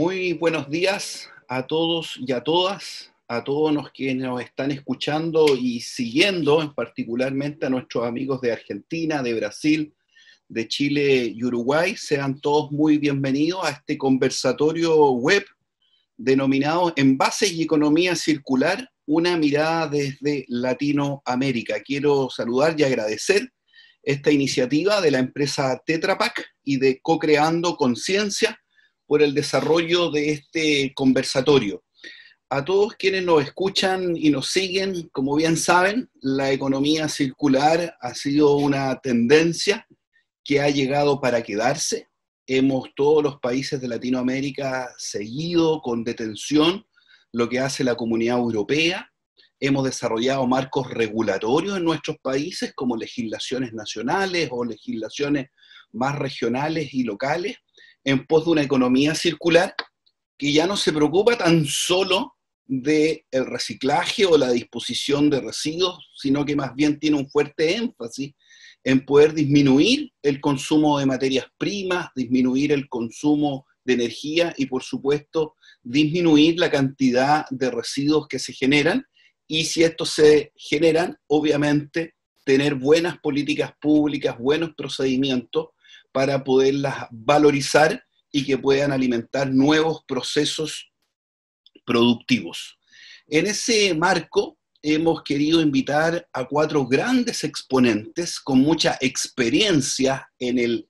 Muy buenos días a todos y a todos los que nos están escuchando y siguiendo, en particularmente a nuestros amigos de Argentina, de Brasil, de Chile y Uruguay. Sean todos muy bienvenidos a este conversatorio web denominado Envases y Economía Circular, una mirada desde Latinoamérica. Quiero saludar y agradecer esta iniciativa de la empresa Tetra Pak y de Co-Creando Conciencia por el desarrollo de este conversatorio. A todos quienes nos escuchan y nos siguen, como bien saben, la economía circular ha sido una tendencia que ha llegado para quedarse. Todos los países de Latinoamérica seguido con detención lo que hace la Comunidad Europea. Hemos desarrollado marcos regulatorios en nuestros países como legislaciones nacionales o legislaciones más regionales y locales en pos de una economía circular que ya no se preocupa tan solo del reciclaje o la disposición de residuos, sino que más bien tiene un fuerte énfasis en poder disminuir el consumo de materias primas, disminuir el consumo de energía y, por supuesto, disminuir la cantidad de residuos que se generan. Y si estos se generan, obviamente, tener buenas políticas públicas, buenos procedimientos para poderlas valorizar y que puedan alimentar nuevos procesos productivos. En ese marco, hemos querido invitar a 4 grandes exponentes con mucha experiencia en el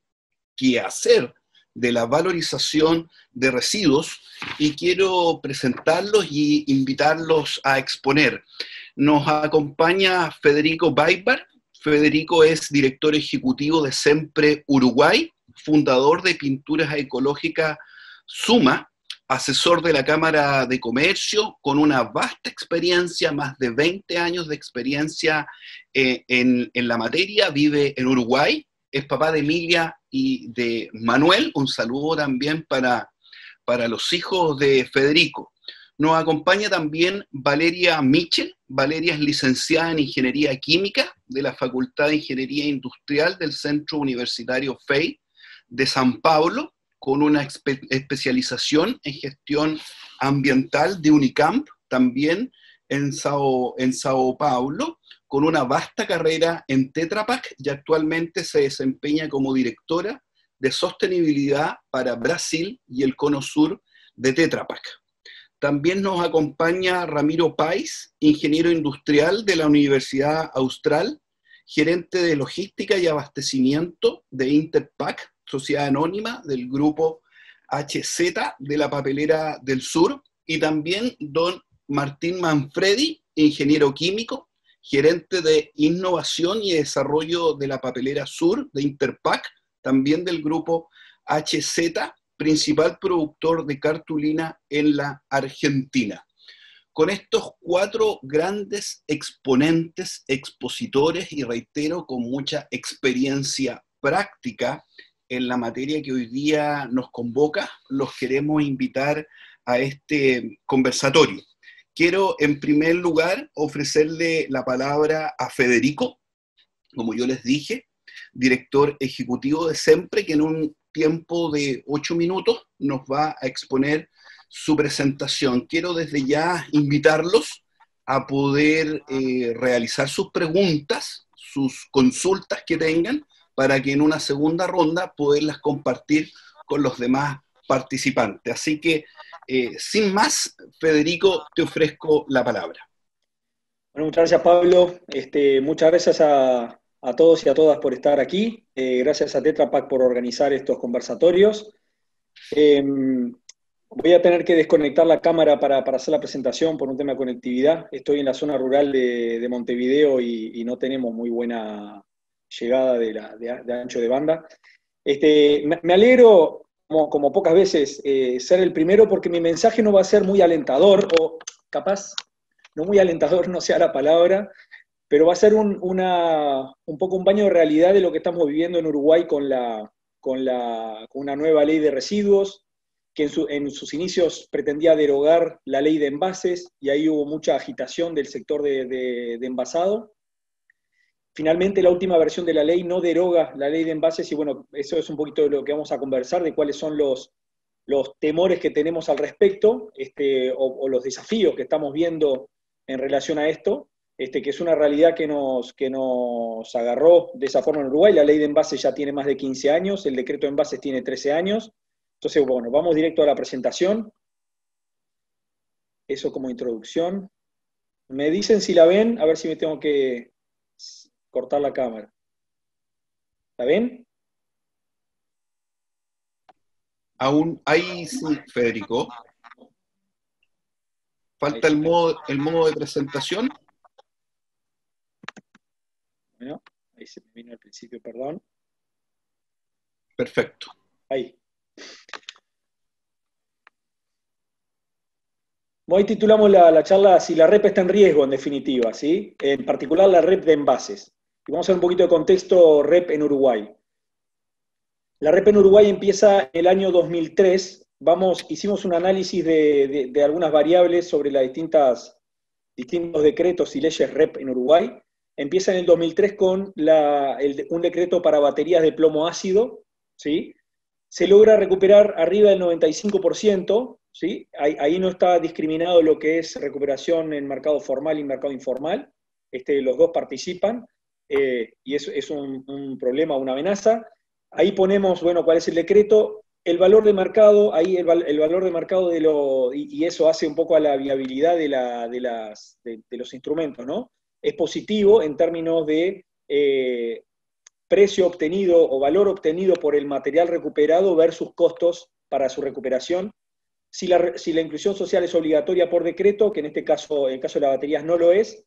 quehacer de la valorización de residuos y quiero presentarlos y invitarlos a exponer. Nos acompaña Federico Baibar. Federico es director ejecutivo de Sempre Uruguay, fundador de Pinturas Ecológicas Suma, asesor de la Cámara de Comercio, con una vasta experiencia, más de 20 años de experiencia en la materia, vive en Uruguay, es papá de Emilia y de Manuel. Un saludo también para los hijos de Federico. Nos acompaña también Valeria Michel. Valeria es licenciada en Ingeniería Química de la Facultad de Ingeniería Industrial del Centro Universitario FEI de San Pablo, con una especialización en gestión ambiental de Unicamp, también en Sao Paulo, con una vasta carrera en Tetra Pak y actualmente se desempeña como directora de sostenibilidad para Brasil y el Cono Sur de Tetra Pak. También nos acompaña Ramiro Pais, ingeniero industrial de la Universidad Austral, gerente de logística y abastecimiento de Interpack, sociedad anónima del grupo HZ de la Papelera del Sur, y también don Martín Manfredi, ingeniero químico, gerente de innovación y desarrollo de la Papelera Sur de Interpack, también del grupo HZ, principal productor de cartulina en la Argentina. Con estos 4 grandes exponentes, expositores y reitero, con mucha experiencia práctica en la materia que hoy día nos convoca, los queremos invitar a este conversatorio. Quiero, en primer lugar, ofrecerle la palabra a Federico, como yo les dije, director ejecutivo de Sempre, que en un tiempo de 8 minutos nos va a exponer su presentación. Quiero desde ya invitarlos a poder realizar sus preguntas, sus consultas que tengan, para que en una segunda ronda poderlas compartir con los demás participantes. Así que, sin más, Federico, te ofrezco la palabra. Bueno, muchas gracias, Pablo. Muchas gracias a todos y a todas por estar aquí. Gracias a Tetra Pak por organizar estos conversatorios. Voy a tener que desconectar la cámara para hacer la presentación por un tema de conectividad. Estoy en la zona rural de Montevideo y no tenemos muy buena llegada de ancho de banda. Me alegro, como pocas veces, ser el primero, porque mi mensaje no va a ser muy alentador, o capaz no muy alentador no sea la palabra, pero va a ser un poco un baño de realidad de lo que estamos viviendo en Uruguay con una nueva ley de residuos, que en sus inicios pretendía derogar la ley de envases, y ahí hubo mucha agitación del sector de envasado. Finalmente, la última versión de la ley no deroga la ley de envases, y bueno, eso es un poquito de lo que vamos a conversar, de cuáles son los los temores que tenemos al respecto, o los desafíos que estamos viendo en relación a esto, que es una realidad que nos agarró de esa forma en Uruguay. La ley de envases ya tiene más de 15 años, el decreto de envases tiene 13 años. Entonces, bueno, vamos directo a la presentación. Eso como introducción. Me dicen si la ven, a ver si me tengo que cortar la cámara. ¿La ven? Aún ahí sí, Federico. Falta el modo de presentación. Bueno, ahí se me vino al principio, perdón. Perfecto. Ahí. Hoy titulamos la charla "Si la REP está en riesgo", en definitiva, ¿sí? En particular la REP de envases. Y vamos a ver un poquito de contexto REP en Uruguay. La REP en Uruguay empieza en el año 2003. Hicimos un análisis de algunas variables sobre las distintos decretos y leyes REP en Uruguay. Empieza en el 2003 con un decreto para baterías de plomo ácido, ¿sí? Se logra recuperar arriba del 95%, ¿sí? Ahí no está discriminado lo que es recuperación en mercado formal y mercado informal. Los dos participan, y eso es un problema, una amenaza. Ahí ponemos, bueno, cuál es el decreto, el valor de mercado, ahí el valor de mercado y eso hace un poco a la viabilidad de los instrumentos, ¿no? Es positivo en términos de precio obtenido o valor obtenido por el material recuperado versus costos para su recuperación. Si la inclusión social es obligatoria por decreto, que en este caso, en el caso de las baterías no lo es,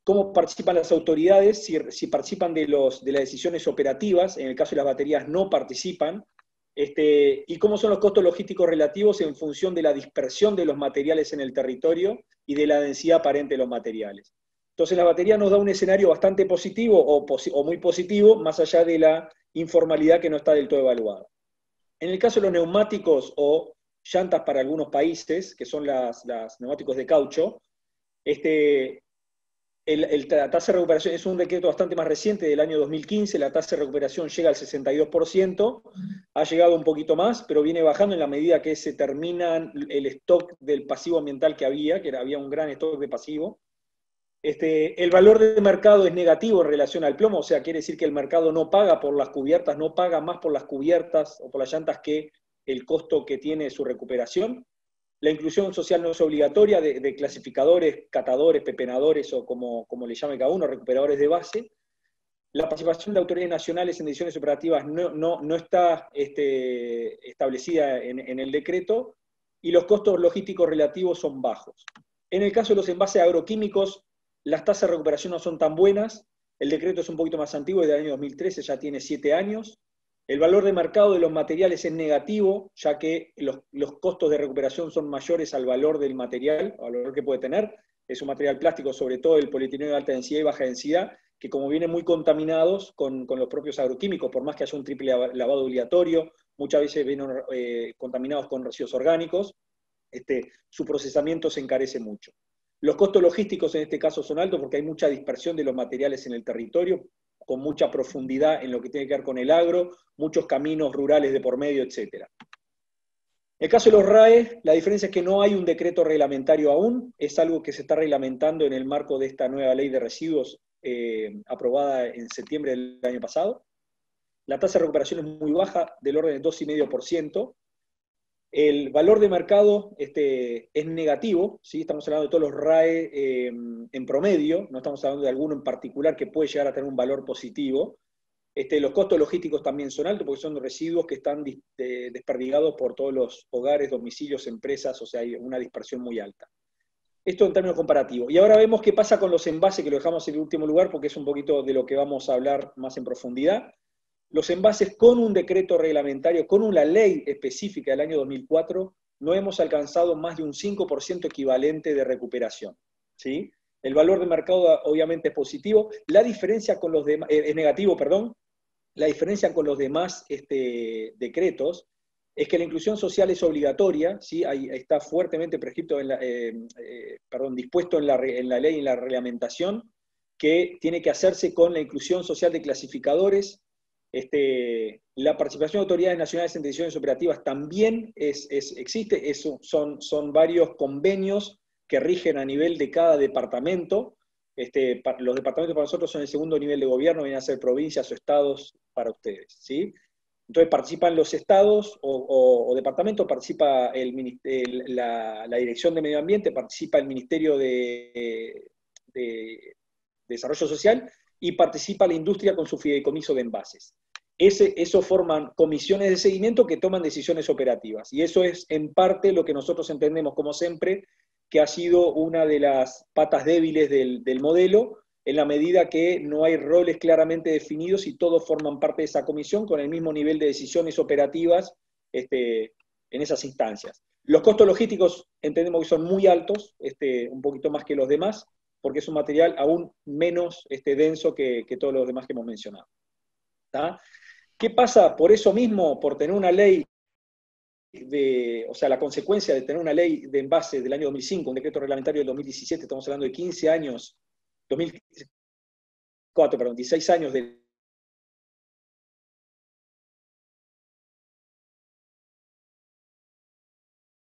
cómo participan las autoridades, si participan de las decisiones operativas, en el caso de las baterías no participan, y cómo son los costos logísticos relativos en función de la dispersión de los materiales en el territorio y de la densidad aparente de los materiales. Entonces la batería nos da un escenario bastante positivo o muy positivo, más allá de la informalidad que no está del todo evaluada. En el caso de los neumáticos o llantas para algunos países, que son los neumáticos de caucho, la tasa de recuperación es un decreto bastante más reciente, del año 2015, la tasa de recuperación llega al 62%, ha llegado un poquito más, pero viene bajando en la medida que se termina el stock del pasivo ambiental que había un gran stock de pasivo. El valor de mercado es negativo en relación al plomo, o sea, quiere decir que el mercado no paga por las cubiertas, no paga más por las cubiertas o por las llantas que el costo que tiene su recuperación. La inclusión social no es obligatoria de clasificadores, catadores, pepenadores o como le llame cada uno, recuperadores de base. La participación de autoridades nacionales en decisiones operativas no está establecida en el decreto, y los costos logísticos relativos son bajos. En el caso de los envases agroquímicos, las tasas de recuperación no son tan buenas. El decreto es un poquito más antiguo, es del año 2013, ya tiene 7 años. El valor de mercado de los materiales es negativo, ya que los costos de recuperación son mayores al valor del material, al valor que puede tener. Es un material plástico, sobre todo el polietileno de alta densidad y baja densidad, que como vienen muy contaminados con los propios agroquímicos, por más que haya un triple lavado obligatorio, muchas veces vienen contaminados con residuos orgánicos, su procesamiento se encarece mucho. Los costos logísticos en este caso son altos porque hay mucha dispersión de los materiales en el territorio, con mucha profundidad en lo que tiene que ver con el agro, muchos caminos rurales de por medio, etc. En el caso de los RAE, la diferencia es que no hay un decreto reglamentario aún, es algo que se está reglamentando en el marco de esta nueva ley de residuos aprobada en septiembre del año pasado. La tasa de recuperación es muy baja, del orden del 2,5%. El valor de mercado es negativo, ¿sí? Estamos hablando de todos los RAE en promedio, no estamos hablando de alguno en particular que puede llegar a tener un valor positivo. Los costos logísticos también son altos porque son residuos que están desperdigados por todos los hogares, domicilios, empresas, o sea, hay una dispersión muy alta. Esto en términos comparativos. Y ahora vemos qué pasa con los envases, que lo dejamos en el último lugar porque es un poquito de lo que vamos a hablar más en profundidad. Los envases con un decreto reglamentario, con una ley específica del año 2004, no hemos alcanzado más de un 5% equivalente de recuperación, ¿sí? El valor de mercado obviamente es positivo, la diferencia con los demás, es negativo, perdón, la diferencia con los demás decretos es que la inclusión social es obligatoria, ¿sí? Ahí está fuertemente prescrito dispuesto en la ley y en la reglamentación, que tiene que hacerse con la inclusión social de clasificadores, La participación de autoridades nacionales en decisiones operativas también existe, son varios convenios que rigen a nivel de cada departamento. Los departamentos para nosotros son el segundo nivel de gobierno, vienen a ser provincias o estados para ustedes, ¿sí? Entonces participan los estados o departamentos, participa la Dirección de Medio Ambiente, participa el Ministerio de Desarrollo Social y participa la industria con su fideicomiso de envases. Eso forman comisiones de seguimiento que toman decisiones operativas. Y eso es en parte lo que nosotros entendemos como siempre, que ha sido una de las patas débiles del modelo, en la medida que no hay roles claramente definidos y todos forman parte de esa comisión con el mismo nivel de decisiones operativas en esas instancias. Los costos logísticos entendemos que son muy altos, un poquito más que los demás, porque es un material aún menos denso que todos los demás que hemos mencionado. ¿Tá? ¿Qué pasa? Por eso mismo, por tener una ley, o sea, la consecuencia de tener una ley de envase del año 2005, un decreto reglamentario del 2017, estamos hablando de 15 años, 16 años de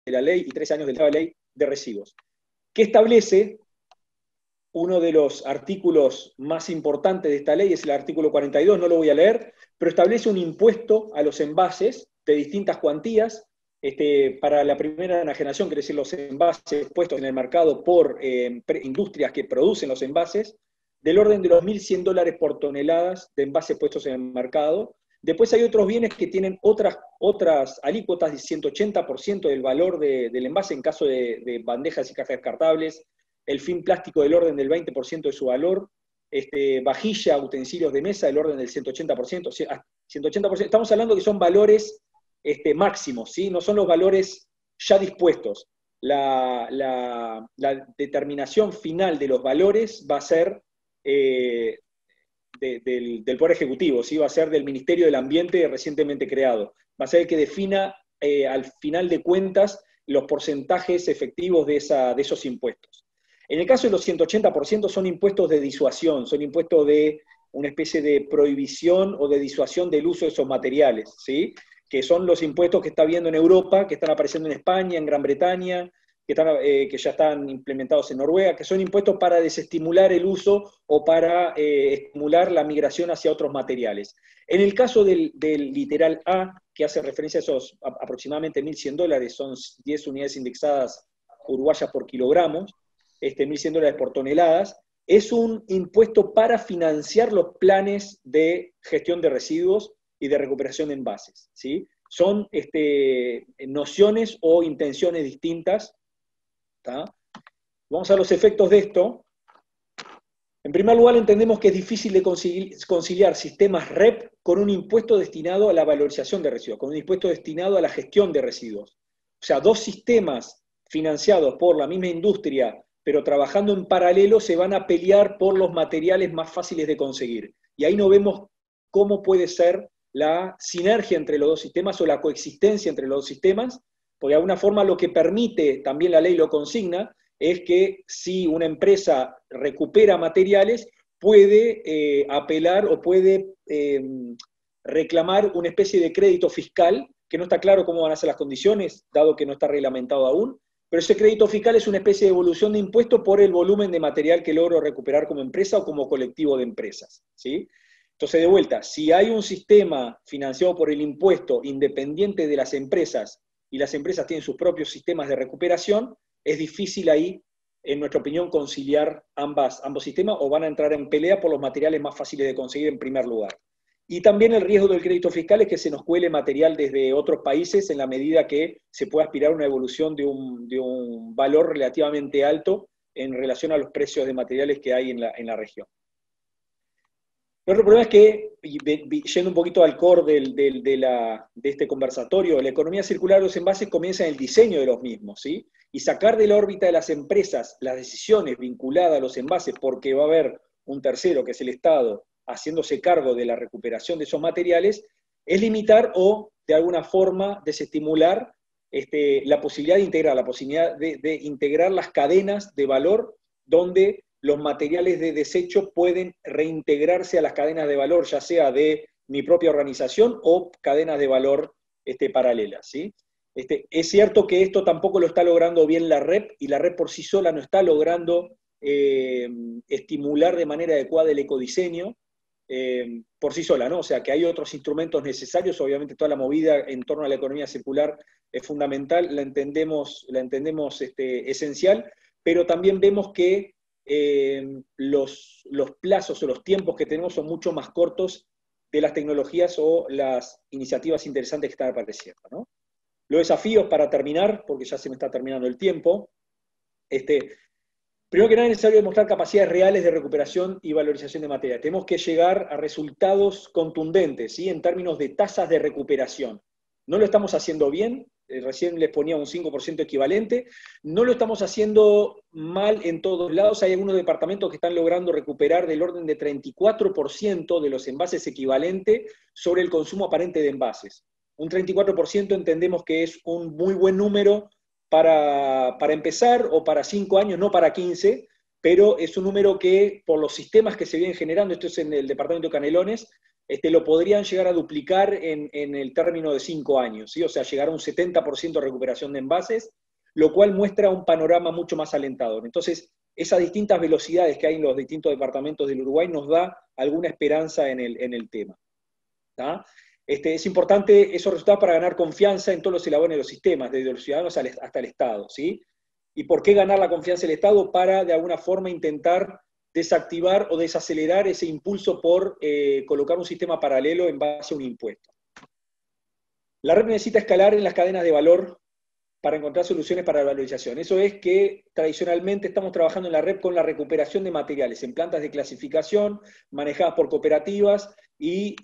la ley y 13 años de la ley de residuos. ¿Qué establece? Uno de los artículos más importantes de esta ley es el artículo 42, no lo voy a leer, pero establece un impuesto a los envases de distintas cuantías. Para la primera enajenación, quiere decir los envases puestos en el mercado por industrias que producen los envases, del orden de los $1.100 por toneladas de envases puestos en el mercado. Después hay otros bienes que tienen otras alícuotas de 180% del valor del envase en caso de bandejas y cajas descartables, el film plástico del orden del 20% de su valor, vajilla, utensilios de mesa del orden del 180%, 180%. Estamos hablando que son valores máximos, ¿sí? No son los valores ya dispuestos. La determinación final de los valores va a ser del Poder Ejecutivo, ¿sí? Va a ser del Ministerio del Ambiente recientemente creado. Va a ser el que defina al final de cuentas los porcentajes efectivos de esos impuestos. En el caso de los 180% son impuestos de disuasión, son impuestos de una especie de prohibición o de disuasión del uso de esos materiales, ¿sí? Que son los impuestos que está viendo en Europa, que están apareciendo en España, en Gran Bretaña, que ya están implementados en Noruega, que son impuestos para desestimular el uso o para estimular la migración hacia otros materiales. En el caso del literal A, que hace referencia a esos aproximadamente $1.100, son 10 unidades indexadas uruguayas por kilogramos, $1.100 por toneladas, es un impuesto para financiar los planes de gestión de residuos y de recuperación de envases, ¿sí? Son nociones o intenciones distintas. ¿Tá? Vamos a los efectos de esto. En primer lugar, entendemos que es difícil de conciliar sistemas REP con un impuesto destinado a la valorización de residuos, con un impuesto destinado a la gestión de residuos. O sea, dos sistemas financiados por la misma industria, pero trabajando en paralelo, se van a pelear por los materiales más fáciles de conseguir. Y ahí no vemos cómo puede ser la sinergia entre los dos sistemas o la coexistencia entre los dos sistemas, porque de alguna forma lo que permite, también la ley lo consigna, es que si una empresa recupera materiales, puede apelar o puede reclamar una especie de crédito fiscal, que no está claro cómo van a ser las condiciones, dado que no está reglamentado aún, pero ese crédito fiscal es una especie de devolución de impuestos por el volumen de material que logro recuperar como empresa o como colectivo de empresas, ¿sí? Entonces, de vuelta, si hay un sistema financiado por el impuesto independiente de las empresas, y las empresas tienen sus propios sistemas de recuperación, es difícil ahí, en nuestra opinión, conciliar ambos sistemas, o van a entrar en pelea por los materiales más fáciles de conseguir en primer lugar. Y también el riesgo del crédito fiscal es que se nos cuele material desde otros países en la medida que se pueda aspirar a una evolución de un valor relativamente alto en relación a los precios de materiales que hay en la región. El otro problema es que, yendo un poquito al core de este conversatorio, la economía circular de los envases comienza en el diseño de los mismos, ¿sí? Y sacar de la órbita de las empresas las decisiones vinculadas a los envases, porque va a haber un tercero, que es el Estado, haciéndose cargo de la recuperación de esos materiales, es limitar o, de alguna forma, desestimular la posibilidad de integrar, la posibilidad de integrar las cadenas de valor donde los materiales de desecho pueden reintegrarse a las cadenas de valor, ya sea de mi propia organización o cadenas de valor paralelas, ¿sí? Es cierto que esto tampoco lo está logrando bien la REP, y la REP por sí sola no está logrando estimular de manera adecuada el ecodiseño por sí sola, ¿no? O sea, que hay otros instrumentos necesarios. Obviamente toda la movida en torno a la economía circular es fundamental, la entendemos esencial, pero también vemos que los plazos o los tiempos que tenemos son mucho más cortos de las tecnologías o las iniciativas interesantes que están apareciendo, ¿no? Los desafíos, para terminar, porque ya se me está terminando el tiempo, primero que nada es necesario demostrar capacidades reales de recuperación y valorización de material. Tenemos que llegar a resultados contundentes, ¿sí? En términos de tasas de recuperación. No lo estamos haciendo bien, recién les ponía un 5% equivalente, no lo estamos haciendo mal en todos lados. Hay algunos departamentos que están logrando recuperar del orden de 34% de los envases equivalente sobre el consumo aparente de envases. Un 34% entendemos que es un muy buen número para empezar, o para 5 años, no para 15, pero es un número que, por los sistemas que se vienen generando, esto es en el departamento de Canelones, lo podrían llegar a duplicar en el término de 5 años, ¿sí? O sea, llegar a un 70% de recuperación de envases, lo cual muestra un panorama mucho más alentador. Entonces, esas distintas velocidades que hay en los distintos departamentos del Uruguay nos da alguna esperanza en el tema, ¿tá? Es importante esos resultados para ganar confianza en todos los eslabones de los sistemas, desde los ciudadanos hasta el Estado, ¿sí? ¿Y por qué ganar la confianza del Estado? Para, de alguna forma, intentar desactivar o desacelerar ese impulso por colocar un sistema paralelo en base a un impuesto. La red necesita escalar en las cadenas de valor para encontrar soluciones para la valorización. Eso es que tradicionalmente estamos trabajando en la red con la recuperación de materiales en plantas de clasificación, manejadas por cooperativas, y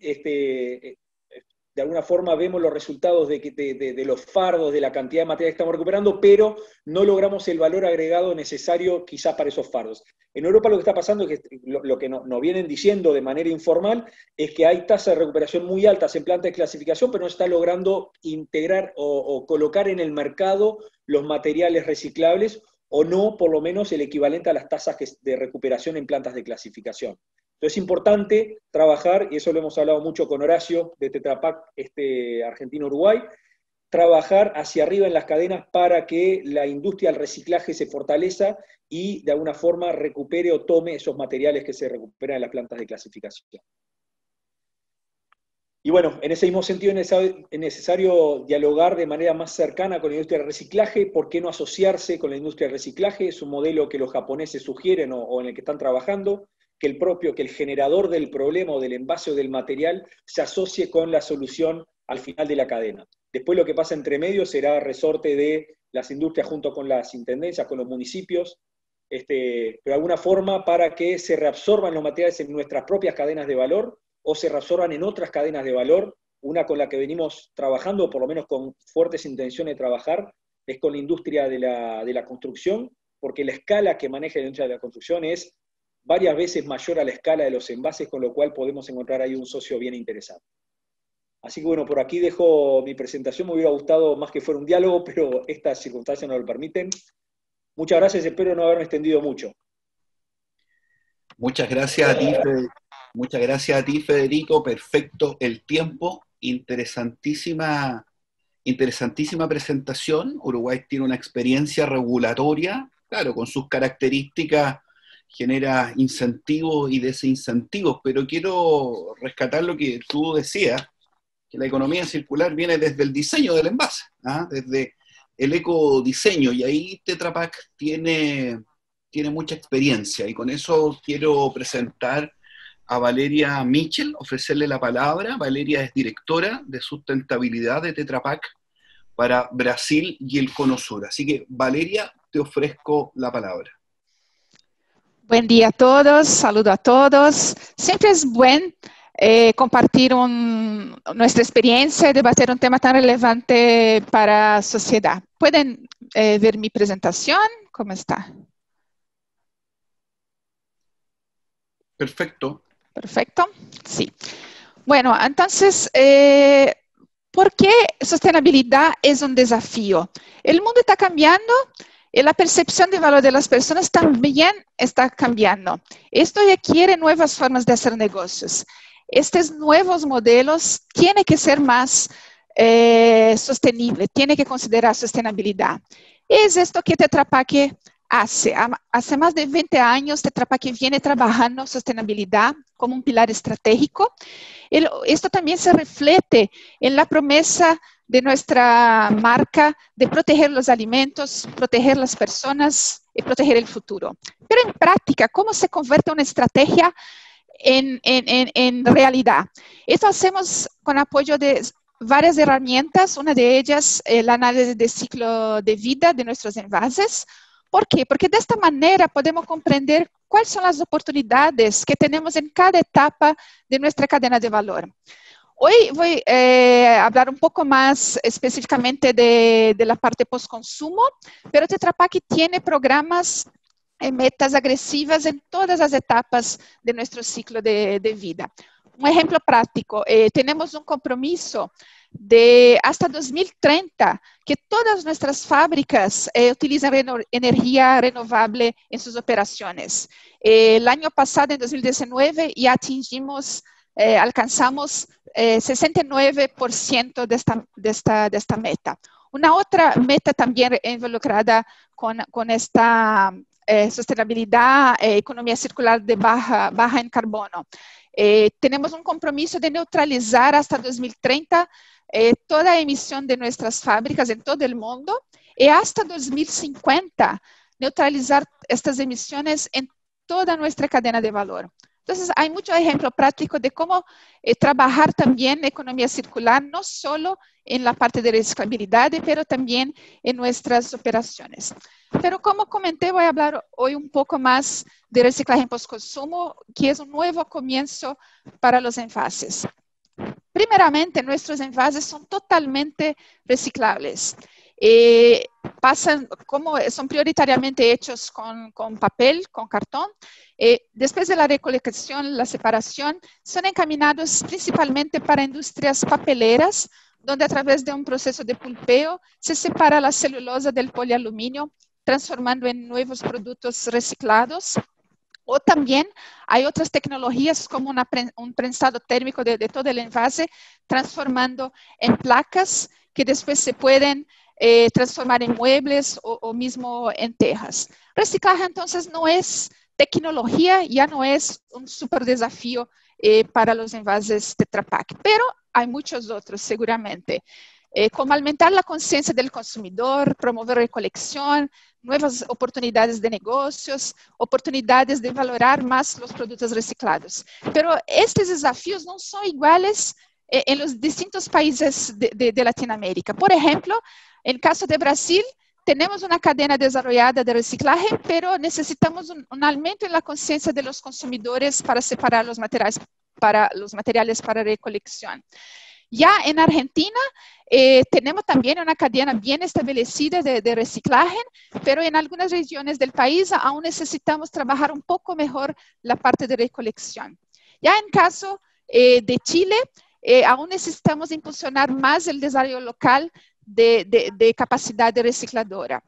de alguna forma vemos los resultados de los fardos, de la cantidad de material que estamos recuperando, pero no logramos el valor agregado necesario quizás para esos fardos. En Europa lo que está pasando es que lo que nos vienen diciendo de manera informal es que hay tasas de recuperación muy altas en plantas de clasificación, pero no está logrando integrar o colocar en el mercado los materiales reciclables, o no por lo menos el equivalente a las tasas de recuperación en plantas de clasificación. Entonces es importante trabajar, y eso lo hemos hablado mucho con Horacio de Tetra Pak Argentina-Uruguay, trabajar hacia arriba en las cadenas para que la industria del reciclaje se fortalezca y de alguna forma recupere o tome esos materiales que se recuperan en las plantas de clasificación. Y bueno, en ese mismo sentido es necesario dialogar de manera más cercana con la industria del reciclaje. ¿Por qué no asociarse con la industria del reciclaje? Es un modelo que los japoneses sugieren o en el que están trabajando, que el generador del problema o del envase o del material se asocie con la solución al final de la cadena. Después lo que pasa entre medio será resorte de las industrias junto con las intendencias, con los municipios, pero de alguna forma para que se reabsorban los materiales en nuestras propias cadenas de valor o se reabsorban en otras cadenas de valor. Una con la que venimos trabajando, o por lo menos con fuertes intenciones de trabajar, es con la industria de la construcción, porque la escala que maneja la industria de la construcción es varias veces mayor a la escala de los envases, con lo cual podemos encontrar ahí un socio bien interesante. Así que bueno, por aquí dejo mi presentación. Me hubiera gustado más que fuera un diálogo, pero estas circunstancias no lo permiten. Muchas gracias, espero no haberme extendido mucho. Muchas gracias a ti, Federico. Perfecto el tiempo. Interesantísima presentación. Uruguay tiene una experiencia regulatoria, claro, con sus características, genera incentivos y desincentivos, pero quiero rescatar lo que tú decías, que la economía circular viene desde el diseño del envase, desde el ecodiseño, y ahí Tetra Pak tiene mucha experiencia, y con eso quiero presentar a Valeria Mitchell, ofrecerle la palabra. Valeria es directora de sustentabilidad de Tetra Pak para Brasil y el Cono Sur. Así que, Valeria, te ofrezco la palabra. Buen día a todos, saludo a todos. Siempre es bueno compartir nuestra experiencia y debatir un tema tan relevante para la sociedad. ¿Pueden ver mi presentación? ¿Cómo está? Perfecto. Perfecto, sí. Bueno, entonces, ¿por qué sostenibilidad es un desafío? El mundo está cambiando y la percepción de valor de las personas también está cambiando. Esto requiere nuevas formas de hacer negocios. estos nuevos modelos tienen que ser más sostenibles, tienen que considerar sostenibilidad. Es esto que Tetra Pak hace. Hace más de 20 años, Tetra Pak viene trabajando sostenibilidad como un pilar estratégico. Esto también se refleja en la promesa de nuestra marca de proteger los alimentos, proteger las personas y proteger el futuro. Pero en práctica, ¿cómo se convierte una estrategia en realidad? Esto hacemos con apoyo de varias herramientas. Una de ellas, el análisis de ciclo de vida de nuestros envases. ¿Por qué? Porque de esta manera podemos comprender cuáles son las oportunidades que tenemos en cada etapa de nuestra cadena de valor. Hoy voy a hablar un poco más específicamente de la parte post-consumo, pero Tetra Pak tiene programas y metas agresivas en todas las etapas de nuestro ciclo de vida. Un ejemplo práctico, tenemos un compromiso de hasta 2030 que todas nuestras fábricas utilizan energía renovable en sus operaciones. El año pasado, en 2019, ya alcanzamos 69% de esta meta. Una otra meta también involucrada con esta sostenibilidad, economía circular de baja en carbono. Tenemos un compromiso de neutralizar hasta 2030 toda emisión de nuestras fábricas en todo el mundo y hasta 2050 neutralizar estas emisiones en toda nuestra cadena de valor. Entonces, hay muchos ejemplos prácticos de cómo trabajar también economía circular, no solo en la parte de reciclabilidad, pero también en nuestras operaciones. Pero como comenté, voy a hablar hoy un poco más de reciclaje en postconsumo, que es un nuevo comienzo para los envases. Primeramente, nuestros envases son totalmente reciclables. Son prioritariamente hechos con papel, con cartón. Después de la recolección, la separación, son encaminados principalmente para industrias papeleras, donde a través de un proceso de pulpeo se separa la celulosa del polialuminio, transformando en nuevos productos reciclados. O también hay otras tecnologías como un prensado térmico de todo el envase, transformando en placas que después se pueden transformar en muebles o mismo en tejas. Reciclaje entonces no es tecnología, ya no es un súper desafío para los envases Tetra Pak, pero hay muchos otros seguramente. Como aumentar la conciencia del consumidor, promover recolección, nuevas oportunidades de negocios, oportunidades de valorar más los productos reciclados. Pero estos desafíos no son iguales en los distintos países de Latinoamérica. Por ejemplo, en el caso de Brasil, tenemos una cadena desarrollada de reciclaje, pero necesitamos un aumento en la conciencia de los consumidores para separar los materiales para recolección. Ya en Argentina tenemos también una cadena bien establecida de reciclaje, pero en algunas regiones del país aún necesitamos trabajar un poco mejor la parte de recolección. Ya en caso de Chile, aún necesitamos impulsionar más el desarrollo local de capacidad de recicladora.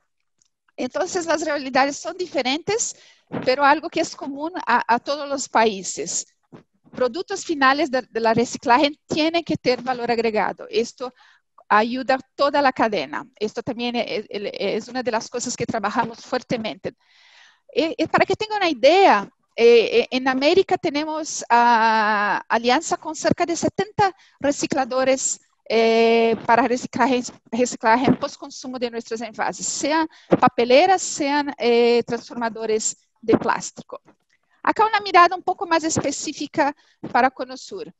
Entonces las realidades son diferentes, pero algo que es común a todos los países. Productos finales de la reciclaje tienen que tener valor agregado. Esto ayuda a toda la cadena. Esto también es una de las cosas que trabajamos fuertemente. Para que tengan una idea, en América tenemos alianza con cerca de 70 recicladores para reciclaje en postconsumo de nuestros envases, sean papeleras, sean transformadores de plástico. Acá una mirada un poco más específica para Cono Sur.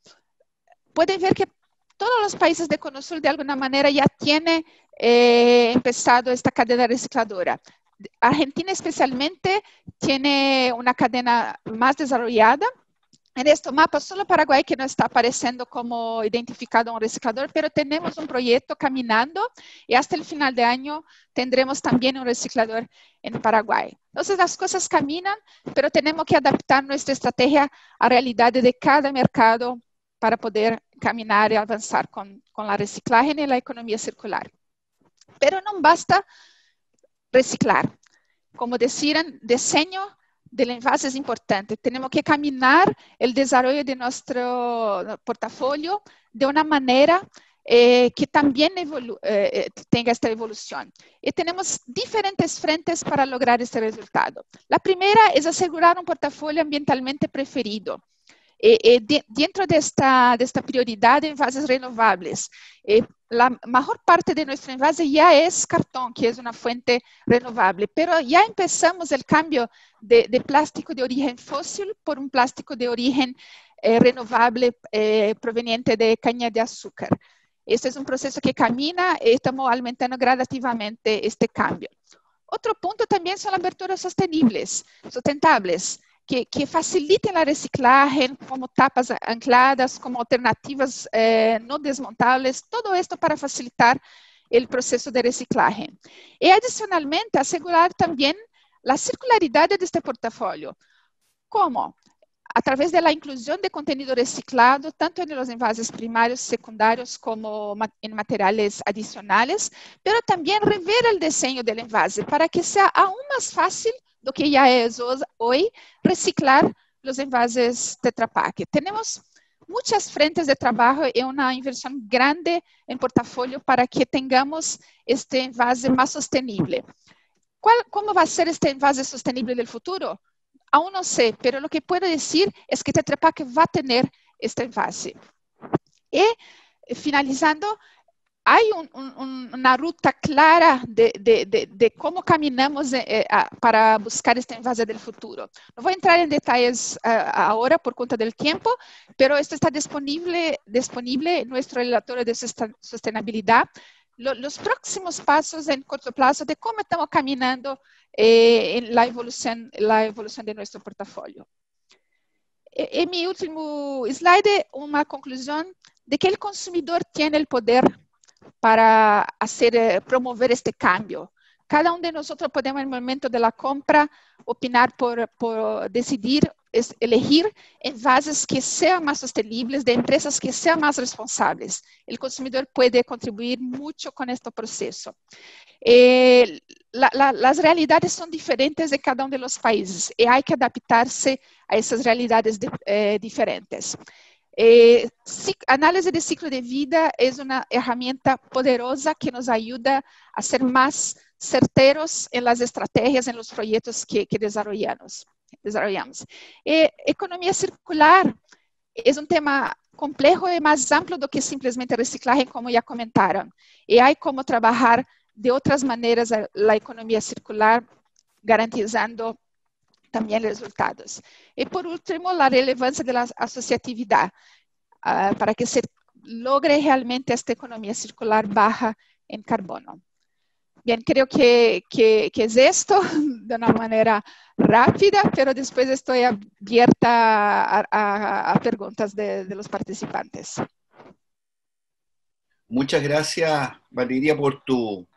Pueden ver que todos los países de Cono Sur de alguna manera ya tienen empezado esta cadena recicladora. Argentina especialmente tiene una cadena más desarrollada. En este mapa, solo Paraguay que no está apareciendo como identificado un reciclador, pero tenemos un proyecto caminando y hasta el final de año tendremos también un reciclador en Paraguay. Entonces las cosas caminan, pero tenemos que adaptar nuestra estrategia a realidades de cada mercado para poder caminar y avanzar con la reciclaje y la economía circular. Pero no basta reciclar. Como decían, diseño del envase es importante. Tenemos que caminar el desarrollo de nuestro portafolio de una manera que también tenga esta evolución. Y tenemos diferentes frentes para lograr este resultado. La primera es asegurar un portafolio ambientalmente preferido. Dentro de esta prioridad de envases renovables, la mejor parte de nuestro envase ya es cartón, que es una fuente renovable, pero ya empezamos el cambio de plástico de origen fósil por un plástico de origen renovable proveniente de caña de azúcar. Este es un proceso que camina y estamos aumentando gradativamente este cambio. Otro punto también son las aberturas sustentables, que faciliten la reciclaje, como tapas ancladas, como alternativas no desmontables, todo esto para facilitar el proceso de reciclaje. Y adicionalmente, asegurar también la circularidad de este portafolio. ¿Cómo? A través de la inclusión de contenido reciclado, tanto en los envases primarios, secundarios, como en materiales adicionales, pero también rever el diseño del envase para que sea aún más fácil do que ya es hoy reciclar los envases Tetra Pak. Tenemos muchas frentes de trabajo y una inversión grande en portafolio para que tengamos este envase más sostenible. ¿Cómo va a ser este envase sostenible del futuro? Aún no sé, pero lo que puedo decir es que Tetra Pak va a tener este envase. Y finalizando, hay una ruta clara de cómo caminamos para buscar este envase del futuro. No voy a entrar en detalles ahora por cuenta del tiempo, pero esto está disponible en nuestro relatorio de sostenibilidad. Los próximos pasos en corto plazo de cómo estamos caminando en la evolución de nuestro portafolio. En mi último slide, una conclusión de que el consumidor tiene el poder para promover este cambio. Cada uno de nosotros podemos en el momento de la compra opinar por decidir, elegir envases que sean más sostenibles, de empresas que sean más responsables. El consumidor puede contribuir mucho con este proceso. Las realidades son diferentes de cada uno de los países y hay que adaptarse a esas realidades diferentes. Análisis de ciclo de vida es una herramienta poderosa que nos ayuda a ser más certeros en las estrategias, en los proyectos que desarrollamos. Economía circular es un tema complejo y más amplio do que simplesmente reciclaje, como ya comentaron. Y hay como trabajar de otras maneras la economía circular, garantizando también resultados. Y por último, la relevancia de la asociatividad, para que se logre realmente esta economía circular baja en carbono. Bien, creo que es esto de una manera rápida, pero después estoy abierta a preguntas de los participantes. Muchas gracias, Valeria, por tu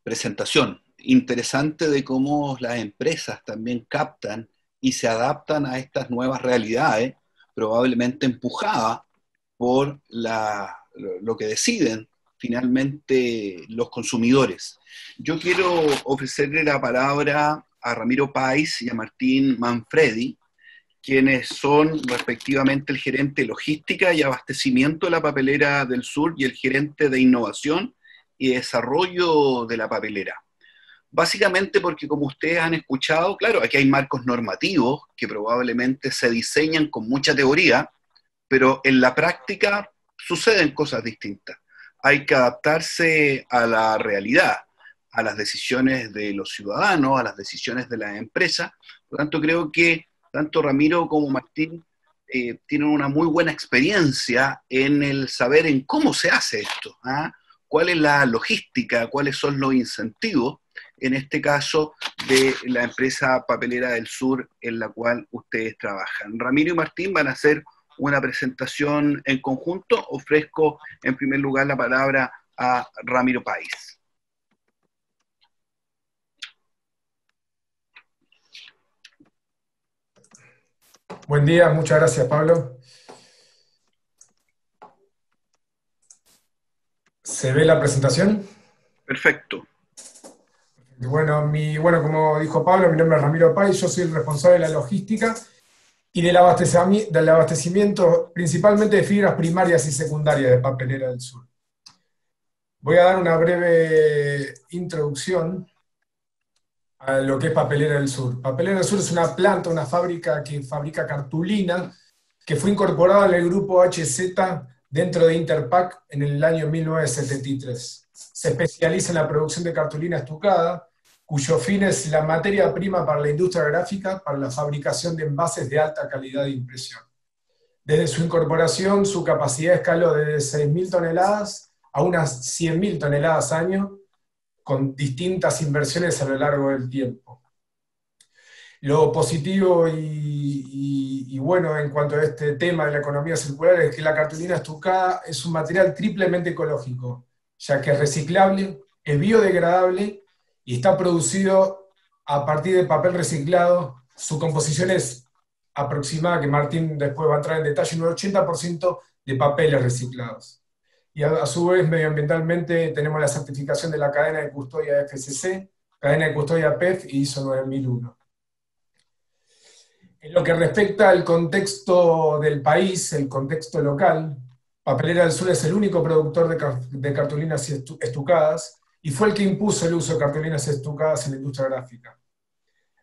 presentación. Interesante de cómo las empresas también captan y se adaptan a estas nuevas realidades, probablemente empujada por lo que deciden finalmente los consumidores. Yo quiero ofrecerle la palabra a Ramiro Páez y a Martín Manfredi, quienes son respectivamente el gerente de logística y abastecimiento de la papelera del sur y el gerente de innovación y desarrollo de la papelera. Básicamente porque, como ustedes han escuchado, claro, aquí hay marcos normativos que probablemente se diseñan con mucha teoría, pero en la práctica suceden cosas distintas. Hay que adaptarse a la realidad, a las decisiones de los ciudadanos, a las decisiones de las empresas. Por lo tanto, creo que tanto Ramiro como Martín tienen una muy buena experiencia en el saber en cómo se hace esto, ¿ah? Cuál es la logística, cuáles son los incentivos, en este caso de la empresa papelera del sur en la cual ustedes trabajan. Ramiro y Martín van a hacer una presentación en conjunto. Ofrezco en primer lugar la palabra a Ramiro Páez. Buen día, muchas gracias, Pablo. ¿Se ve la presentación? Perfecto. Bueno, como dijo Pablo, mi nombre es Ramiro Páez, yo soy el responsable de la logística y del abastecimiento principalmente de fibras primarias y secundarias de Papelera del Sur. Voy a dar una breve introducción a lo que es Papelera del Sur. Papelera del Sur es una planta, una fábrica que fabrica cartulina, que fue incorporada en el grupo HZ dentro de Interpack en el año 1973. Se especializa en la producción de cartulina estucada, cuyo fin es la materia prima para la industria gráfica para la fabricación de envases de alta calidad de impresión. Desde su incorporación, su capacidad escaló desde 6.000 toneladas a unas 100.000 toneladas año, con distintas inversiones a lo largo del tiempo. Lo positivo y bueno en cuanto a este tema de la economía circular es que la cartulina estucada es un material triplemente ecológico, ya que es reciclable, es biodegradable y está producido a partir de papel reciclado. Su composición es aproximada, que Martín después va a entrar en detalle, un 80% de papeles reciclados. Y a su vez, medioambientalmente, tenemos la certificación de la cadena de custodia FSC, cadena de custodia PEF y ISO 9001. En lo que respecta al contexto del país, el contexto local, Papelera del Sur es el único productor de cartulinas estucadas y fue el que impuso el uso de cartulinas estucadas en la industria gráfica.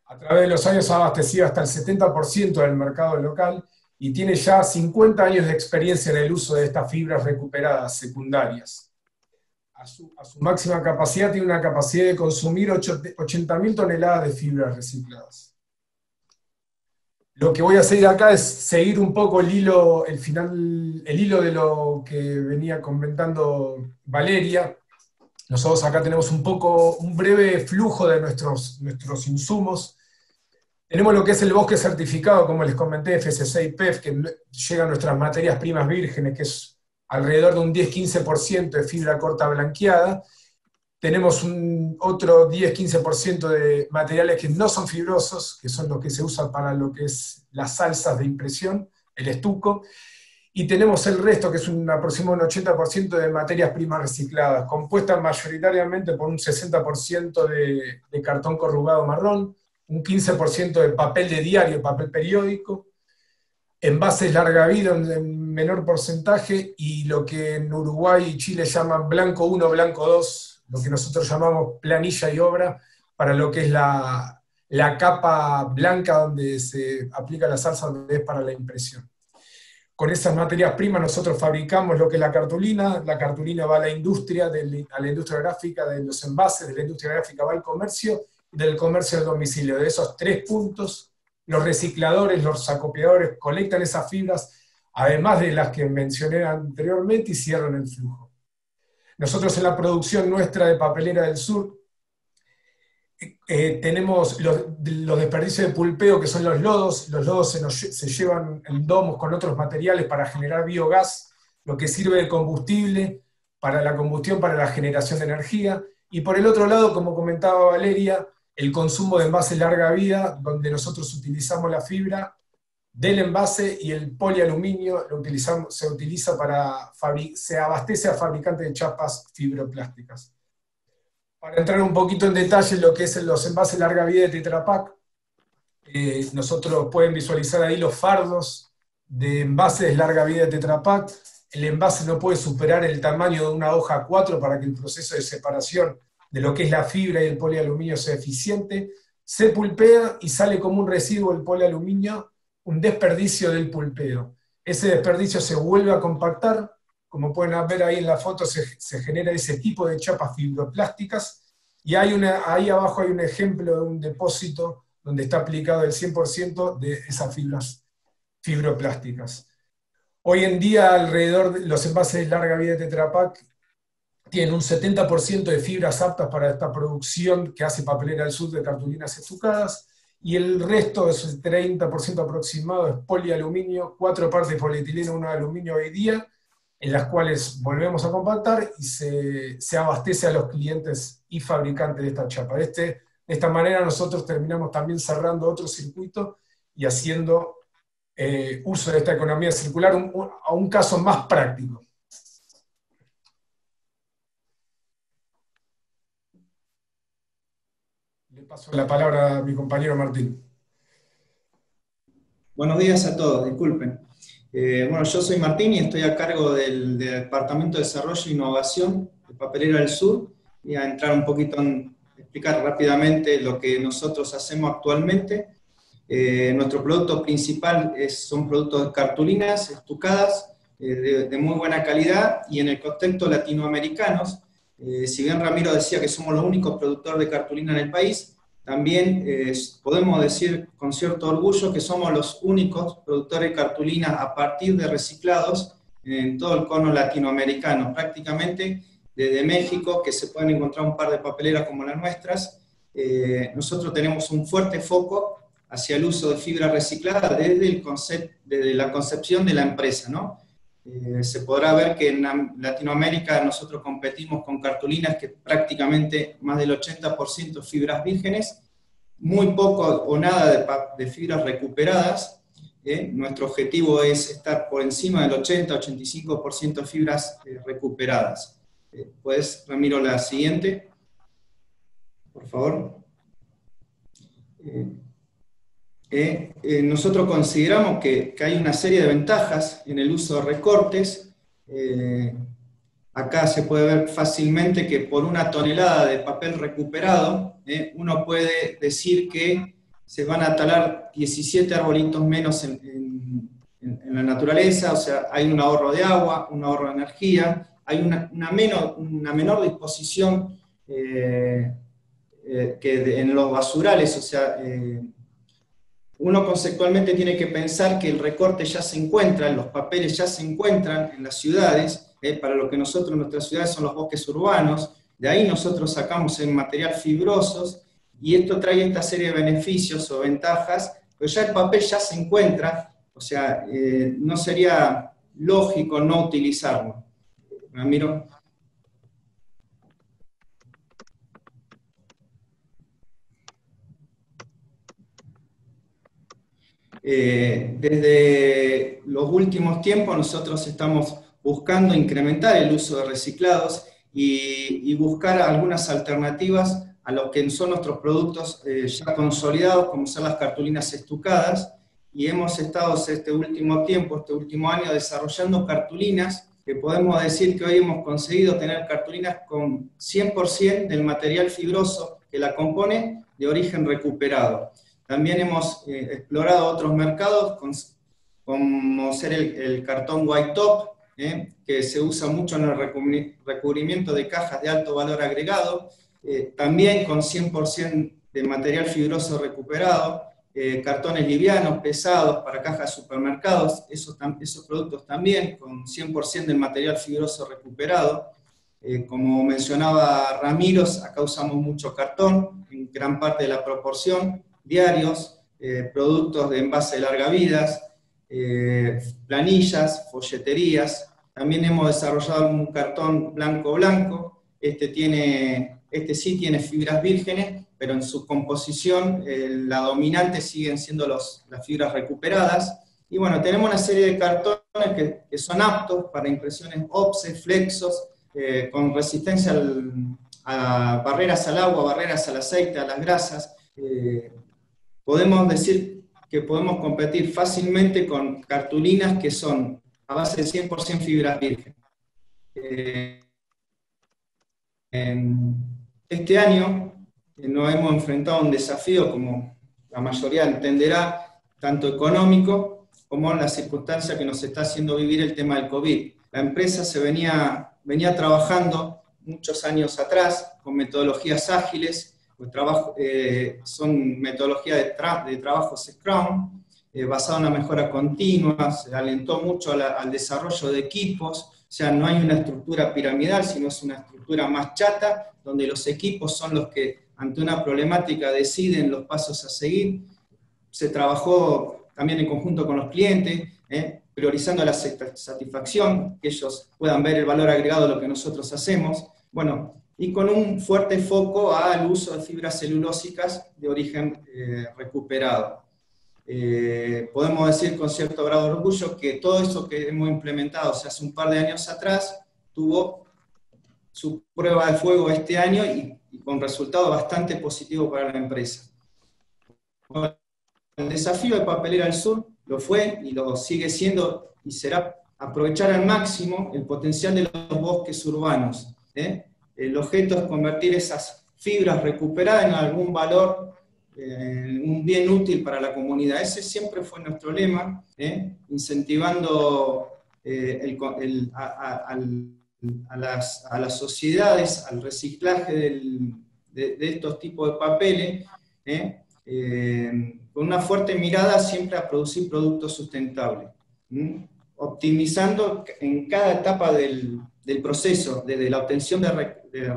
A través de los años ha abastecido hasta el 70% del mercado local y tiene ya 50 años de experiencia en el uso de estas fibras recuperadas secundarias. A su máxima capacidad tiene una capacidad de consumir 80.000 toneladas de fibras recicladas. Lo que voy a hacer acá es seguir un poco el hilo de lo que venía comentando Valeria. Nosotros acá tenemos un breve flujo de nuestros insumos. Tenemos lo que es el bosque certificado, como les comenté, FSC y PEF, que llega a nuestras materias primas vírgenes, que es alrededor de un 10-15% de fibra corta blanqueada. Tenemos otro 10-15% de materiales que no son fibrosos, que son los que se usan para lo que es las salsas de impresión, el estuco, y tenemos el resto, que es un aproximado 80% de materias primas recicladas, compuestas mayoritariamente por un 60% de cartón corrugado marrón, un 15% de papel de diario, papel periódico, envases larga vida en menor porcentaje, y lo que en Uruguay y Chile llaman blanco 1, blanco 2, lo que nosotros llamamos planilla y obra, para lo que es la capa blanca donde se aplica la salsa, donde es para la impresión. Con esas materias primas nosotros fabricamos lo que es la cartulina va a la industria gráfica, de los envases, de la industria gráfica va al comercio, y del comercio al domicilio. De esos 3 puntos, los recicladores, los acopiadores colectan esas fibras, además de las que mencioné anteriormente, y cierran el flujo. Nosotros en la producción nuestra de Papelera del Sur tenemos los desperdicios de pulpeo, que son los lodos. Los lodos se llevan en domos con otros materiales para generar biogás, lo que sirve de combustible para la combustión, para la generación de energía. Y por el otro lado, como comentaba Valeria, el consumo de envases larga vida, donde nosotros utilizamos la fibra del envase y el polialuminio se abastece a fabricantes de chapas fibroplásticas. Para entrar un poquito en detalle en lo que es los envases larga vida de Tetra Pak, nosotros pueden visualizar ahí los fardos de envases larga vida de Tetra Pak. El envase no puede superar el tamaño de una hoja 4 para que el proceso de separación de lo que es la fibra y el polialuminio sea eficiente. Se pulpea y sale como un residuo el polialuminio, un desperdicio del pulpeo. Ese desperdicio se vuelve a compactar, como pueden ver ahí en la foto, se genera ese tipo de chapas fibroplásticas, y ahí abajo hay un ejemplo de un depósito donde está aplicado el 100% de esas fibras fibroplásticas. Hoy en día, alrededor de los envases de larga vida de Tetra Pak tienen un 70% de fibras aptas para esta producción que hace Papelera del Sur de cartulinas estucadas, y el resto, es el 30% aproximado, es polialuminio, 4 partes de polietileno, 1 de aluminio hoy día, en las cuales volvemos a compactar y se abastece a los clientes y fabricantes de esta chapa. De esta manera nosotros terminamos también cerrando otro circuito y haciendo uso de esta economía circular a un caso más práctico. paso la palabra a mi compañero Martín. Buenos días a todos, disculpen. Bueno, yo soy Martín y estoy a cargo del Departamento de Desarrollo e Innovación de Papelera del Sur. Voy a entrar un poquito explicar rápidamente lo que nosotros hacemos actualmente. Nuestro producto principal son productos de cartulinas estucadas de muy buena calidad y en el contexto latinoamericanos. Si bien Ramiro decía que somos los únicos productores de cartulina en el país, también podemos decir con cierto orgullo que somos los únicos productores de cartulina a partir de reciclados en todo el cono latinoamericano. Prácticamente desde México, que se pueden encontrar un par de papeleras como las nuestras, nosotros tenemos un fuerte foco hacia el uso de fibra reciclada desde la concepción de la empresa, ¿no? Se podrá ver que en Latinoamérica nosotros competimos con cartulinas que prácticamente más del 80% fibras vírgenes, muy poco o nada de fibras recuperadas. Nuestro objetivo es estar por encima del 80-85% fibras recuperadas. Pues, Ramiro, la siguiente, por favor. Nosotros consideramos que hay una serie de ventajas en el uso de recortes. Acá se puede ver fácilmente que por 1 tonelada de papel recuperado, uno puede decir que se van a talar 17 arbolitos menos en la naturaleza, o sea, hay un ahorro de agua, un ahorro de energía, hay una menor disposición que en los basurales, o sea, uno conceptualmente tiene que pensar que el recorte ya se encuentra, los papeles ya se encuentran en las ciudades, para lo que nosotros en nuestras ciudades son los bosques urbanos, de ahí nosotros sacamos el material fibrosos, y esto trae esta serie de beneficios o ventajas, pero ya el papel ya se encuentra, o sea, no sería lógico no utilizarlo. Ramiro. Desde los últimos tiempos nosotros estamos buscando incrementar el uso de reciclados y buscar algunas alternativas a lo que son nuestros productos ya consolidados, como son las cartulinas estucadas, y hemos estado este último año, desarrollando cartulinas que podemos decir que hoy hemos conseguido tener cartulinas con 100% del material fibroso que la compone de origen recuperado. También hemos explorado otros mercados, como ser el cartón white top, que se usa mucho en el recubrimiento de cajas de alto valor agregado, también con 100% de material fibroso recuperado, cartones livianos, pesados, para cajas de supermercados, esos productos también con 100% del material fibroso recuperado. Como mencionaba Ramiro, acá usamos mucho cartón, en gran parte de la proporción, diarios, productos de envase de larga vida, planillas, folleterías. También hemos desarrollado un cartón blanco, este sí tiene fibras vírgenes, pero en su composición la dominante siguen siendo las fibras recuperadas. Y bueno, tenemos una serie de cartones que son aptos para impresiones offset, flexos, con resistencia a barreras al agua, barreras al aceite, a las grasas. Podemos decir que podemos competir fácilmente con cartulinas que son a base de 100% fibras vírgenes. Este año nos hemos enfrentado a un desafío, como la mayoría entenderá, tanto económico como en la circunstancia que nos está haciendo vivir el tema del COVID. La empresa se venía trabajando muchos años atrás con metodologías ágiles, son metodologías de trabajo Scrum, basada en una mejora continua, se alentó mucho al desarrollo de equipos, o sea, no hay una estructura piramidal, sino es una estructura más chata, donde los equipos son los que ante una problemática deciden los pasos a seguir. Se trabajó también en conjunto con los clientes, priorizando la satisfacción, que ellos puedan ver el valor agregado de lo que nosotros hacemos. Bueno, y con un fuerte foco al uso de fibras celulósicas de origen recuperado. Podemos decir con cierto grado de orgullo que todo eso que hemos implementado hace un par de años atrás tuvo su prueba de fuego este año y con resultados bastante positivos para la empresa. El desafío de Papelera del Sur lo fue y lo sigue siendo y será aprovechar al máximo el potencial de los bosques urbanos. El objeto es convertir esas fibras recuperadas en algún valor, un bien útil para la comunidad. Ese siempre fue nuestro lema, incentivando a las sociedades al reciclaje de estos tipos de papeles, con una fuerte mirada siempre a producir productos sustentables, optimizando en cada etapa del proceso, desde la obtención de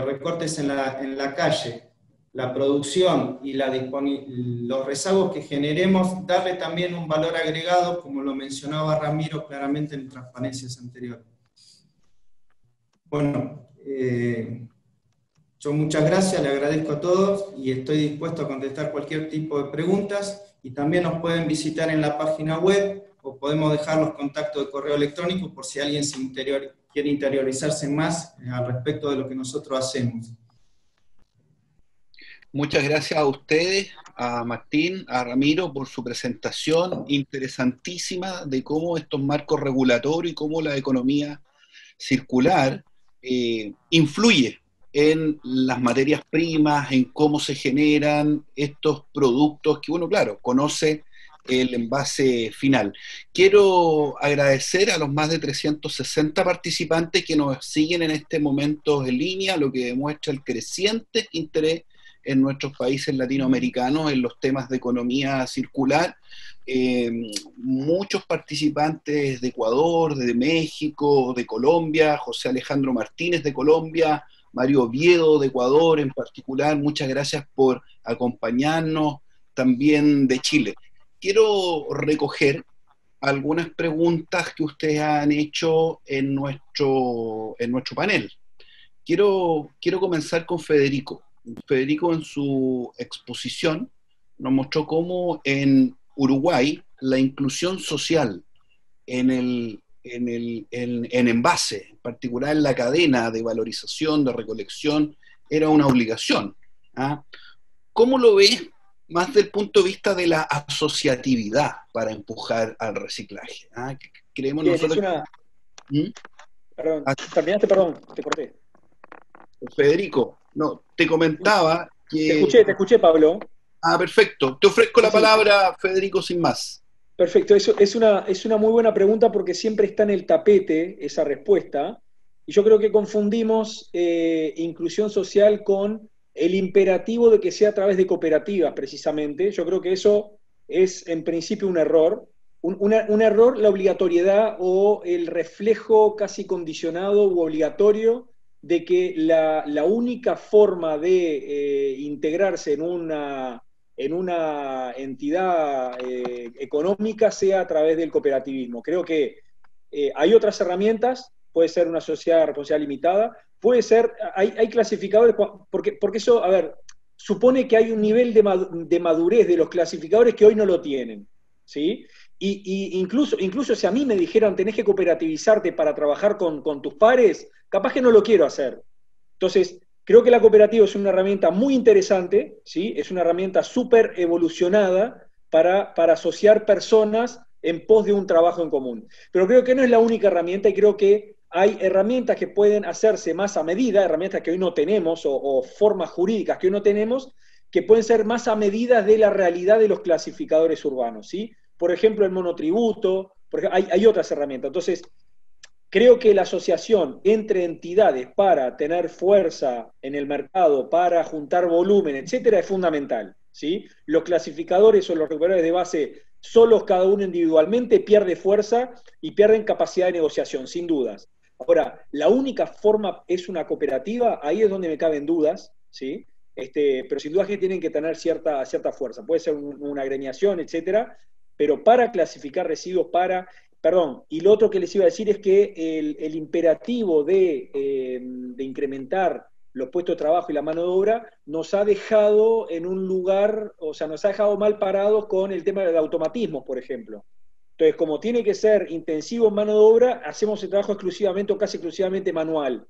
recortes en la calle, la producción y los rezagos que generemos, darle también un valor agregado, como lo mencionaba Ramiro claramente en transparencias anteriores. Bueno, yo muchas gracias, le agradezco a todos y estoy dispuesto a contestar cualquier tipo de preguntas, y también nos pueden visitar en la página web o podemos dejar los contactos de correo electrónico por si alguien quiere interiorizarse más al respecto de lo que nosotros hacemos. Muchas gracias a ustedes, a Martín, a Ramiro, por su presentación interesantísima de cómo estos marcos regulatorios y cómo la economía circular influye en las materias primas, en cómo se generan estos productos que uno, claro, conoce el envase final. Quiero agradecer a los más de 360 participantes que nos siguen en este momento en línea, lo que demuestra el creciente interés en nuestros países latinoamericanos en los temas de economía circular. Muchos participantes de Ecuador, de México, de Colombia, José Alejandro Martínez de Colombia, Mario Oviedo de Ecuador en particular, muchas gracias por acompañarnos, también de Chile. Quiero recoger algunas preguntas que ustedes han hecho en nuestro panel. Quiero comenzar con Federico. Federico, en su exposición nos mostró cómo en Uruguay la inclusión social en envase, en particular en la cadena de valorización, de recolección, era una obligación. ¿Cómo lo ves más del punto de vista de la asociatividad para empujar al reciclaje? Creemos bien, nosotros... Perdón, terminaste, perdón, te corté. Federico, no, te comentaba que... Te escuché, Pablo. Perfecto. Te ofrezco la palabra, Federico, sin más. Perfecto, eso es una muy buena pregunta porque siempre está en el tapete esa respuesta, y yo creo que confundimos inclusión social con el imperativo de que sea a través de cooperativas, precisamente. Yo creo que eso es en principio un error. Un error la obligatoriedad o el reflejo casi condicionado u obligatorio de que la única forma de integrarse en una entidad económica sea a través del cooperativismo. Creo que hay otras herramientas, puede ser una sociedad de responsabilidad limitada, puede ser, hay clasificadores, porque eso, a ver, supone que hay un nivel de madurez de los clasificadores que hoy no lo tienen, ¿sí? Y incluso si a mí me dijeran tenés que cooperativizarte para trabajar con tus pares, capaz que no lo quiero hacer. Entonces, creo que la cooperativa es una herramienta muy interesante, ¿sí? Es una herramienta súper evolucionada para asociar personas en pos de un trabajo en común. Pero creo que no es la única herramienta, y creo que hay herramientas que pueden hacerse más a medida, herramientas que hoy no tenemos o formas jurídicas que hoy no tenemos, que pueden ser más a medida de la realidad de los clasificadores urbanos, ¿sí? Por ejemplo, el monotributo, hay otras herramientas. Entonces, creo que la asociación entre entidades para tener fuerza en el mercado, para juntar volumen, etcétera, es fundamental, ¿sí? Los clasificadores o los reguladores de base, solos cada uno individualmente, pierde fuerza y pierden capacidad de negociación, sin dudas. Ahora, la única forma es una cooperativa, ahí es donde me caben dudas, ¿sí? Pero sin duda que tienen que tener cierta fuerza. Puede ser una agremiación, etcétera, pero para clasificar residuos, y lo otro que les iba a decir es que el imperativo de incrementar los puestos de trabajo y la mano de obra nos ha dejado en un lugar, o sea, nos ha dejado mal parados con el tema del automatismo, por ejemplo. Entonces, como tiene que ser intensivo en mano de obra, hacemos el trabajo exclusivamente o casi exclusivamente manual.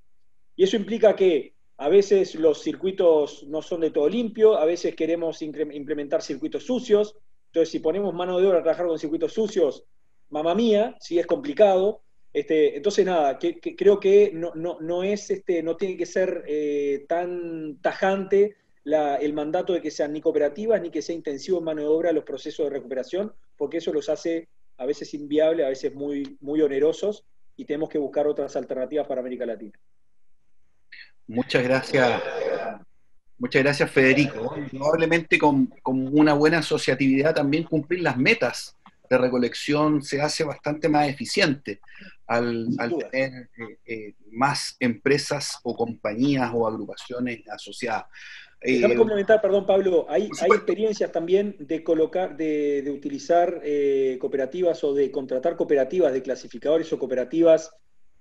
Y eso implica que a veces los circuitos no son de todo limpio, a veces queremos implementar circuitos sucios. Entonces, si ponemos mano de obra a trabajar con circuitos sucios, mamá mía, sí es complicado. Entonces, nada, creo que no tiene que ser tan tajante el mandato de que sean ni cooperativas ni que sea intensivo en mano de obra los procesos de recuperación, porque eso los hace a veces inviables, a veces muy, muy onerosos, y tenemos que buscar otras alternativas para América Latina. Muchas gracias Federico. Probablemente con una buena asociatividad también cumplir las metas de recolección se hace bastante más eficiente al tener más empresas o compañías o agrupaciones asociadas. Déjame complementar, perdón Pablo, hay experiencias también de utilizar cooperativas o de contratar cooperativas de clasificadores o cooperativas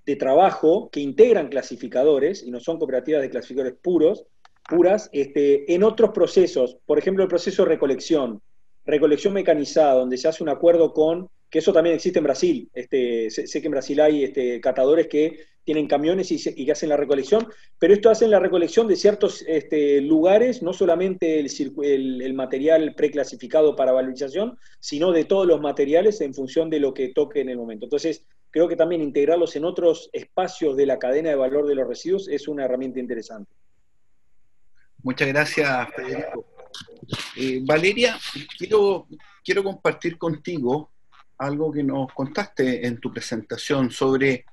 de trabajo que integran clasificadores, y no son cooperativas de clasificadores puras, en otros procesos, por ejemplo el proceso de recolección mecanizada, donde se hace un acuerdo que eso también existe en Brasil, sé que en Brasil hay catadores que tienen camiones y que hacen la recolección, pero esto hacen la recolección de ciertos lugares, no solamente el material preclasificado para valorización, sino de todos los materiales en función de lo que toque en el momento. Entonces, creo que también integrarlos en otros espacios de la cadena de valor de los residuos es una herramienta interesante. Muchas gracias, Federico. Valeria, quiero compartir contigo algo que nos contaste en tu presentación sobre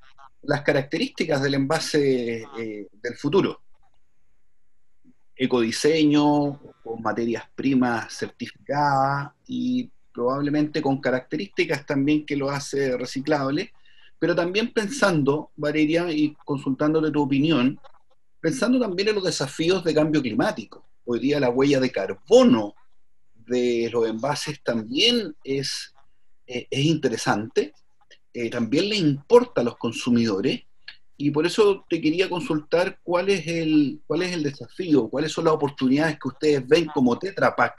las características del envase del futuro. Ecodiseño, con materias primas certificadas y probablemente con características también que lo hace reciclable, pero también pensando, Valeria, y consultándote tu opinión, pensando también en los desafíos de cambio climático. Hoy día la huella de carbono de los envases también es interesante, también le importa a los consumidores, y por eso te quería consultar cuál es el desafío, cuáles son las oportunidades que ustedes ven como Tetra Pak,